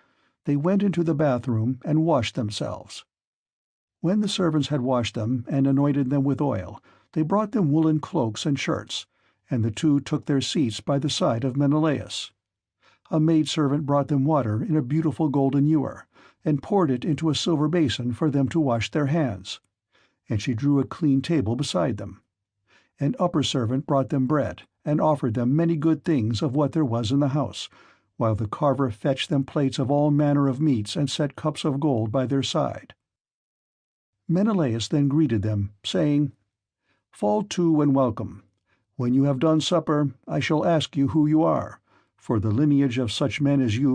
they went into the bathroom and washed themselves. When the servants had washed them and anointed them with oil, they brought them woolen cloaks and shirts, and the 2 took their seats by the side of Menelaus. A maidservant brought them water in a beautiful golden ewer, and poured it into a silver basin for them to wash their hands, and she drew a clean table beside them. An upper servant brought them bread, and offered them many good things of what there was in the house, while the carver fetched them plates of all manner of meats and set cups of gold by their side. Menelaus then greeted them, saying, "Fall to and welcome. When you have done supper, I shall ask you who you are, for the lineage of such men as you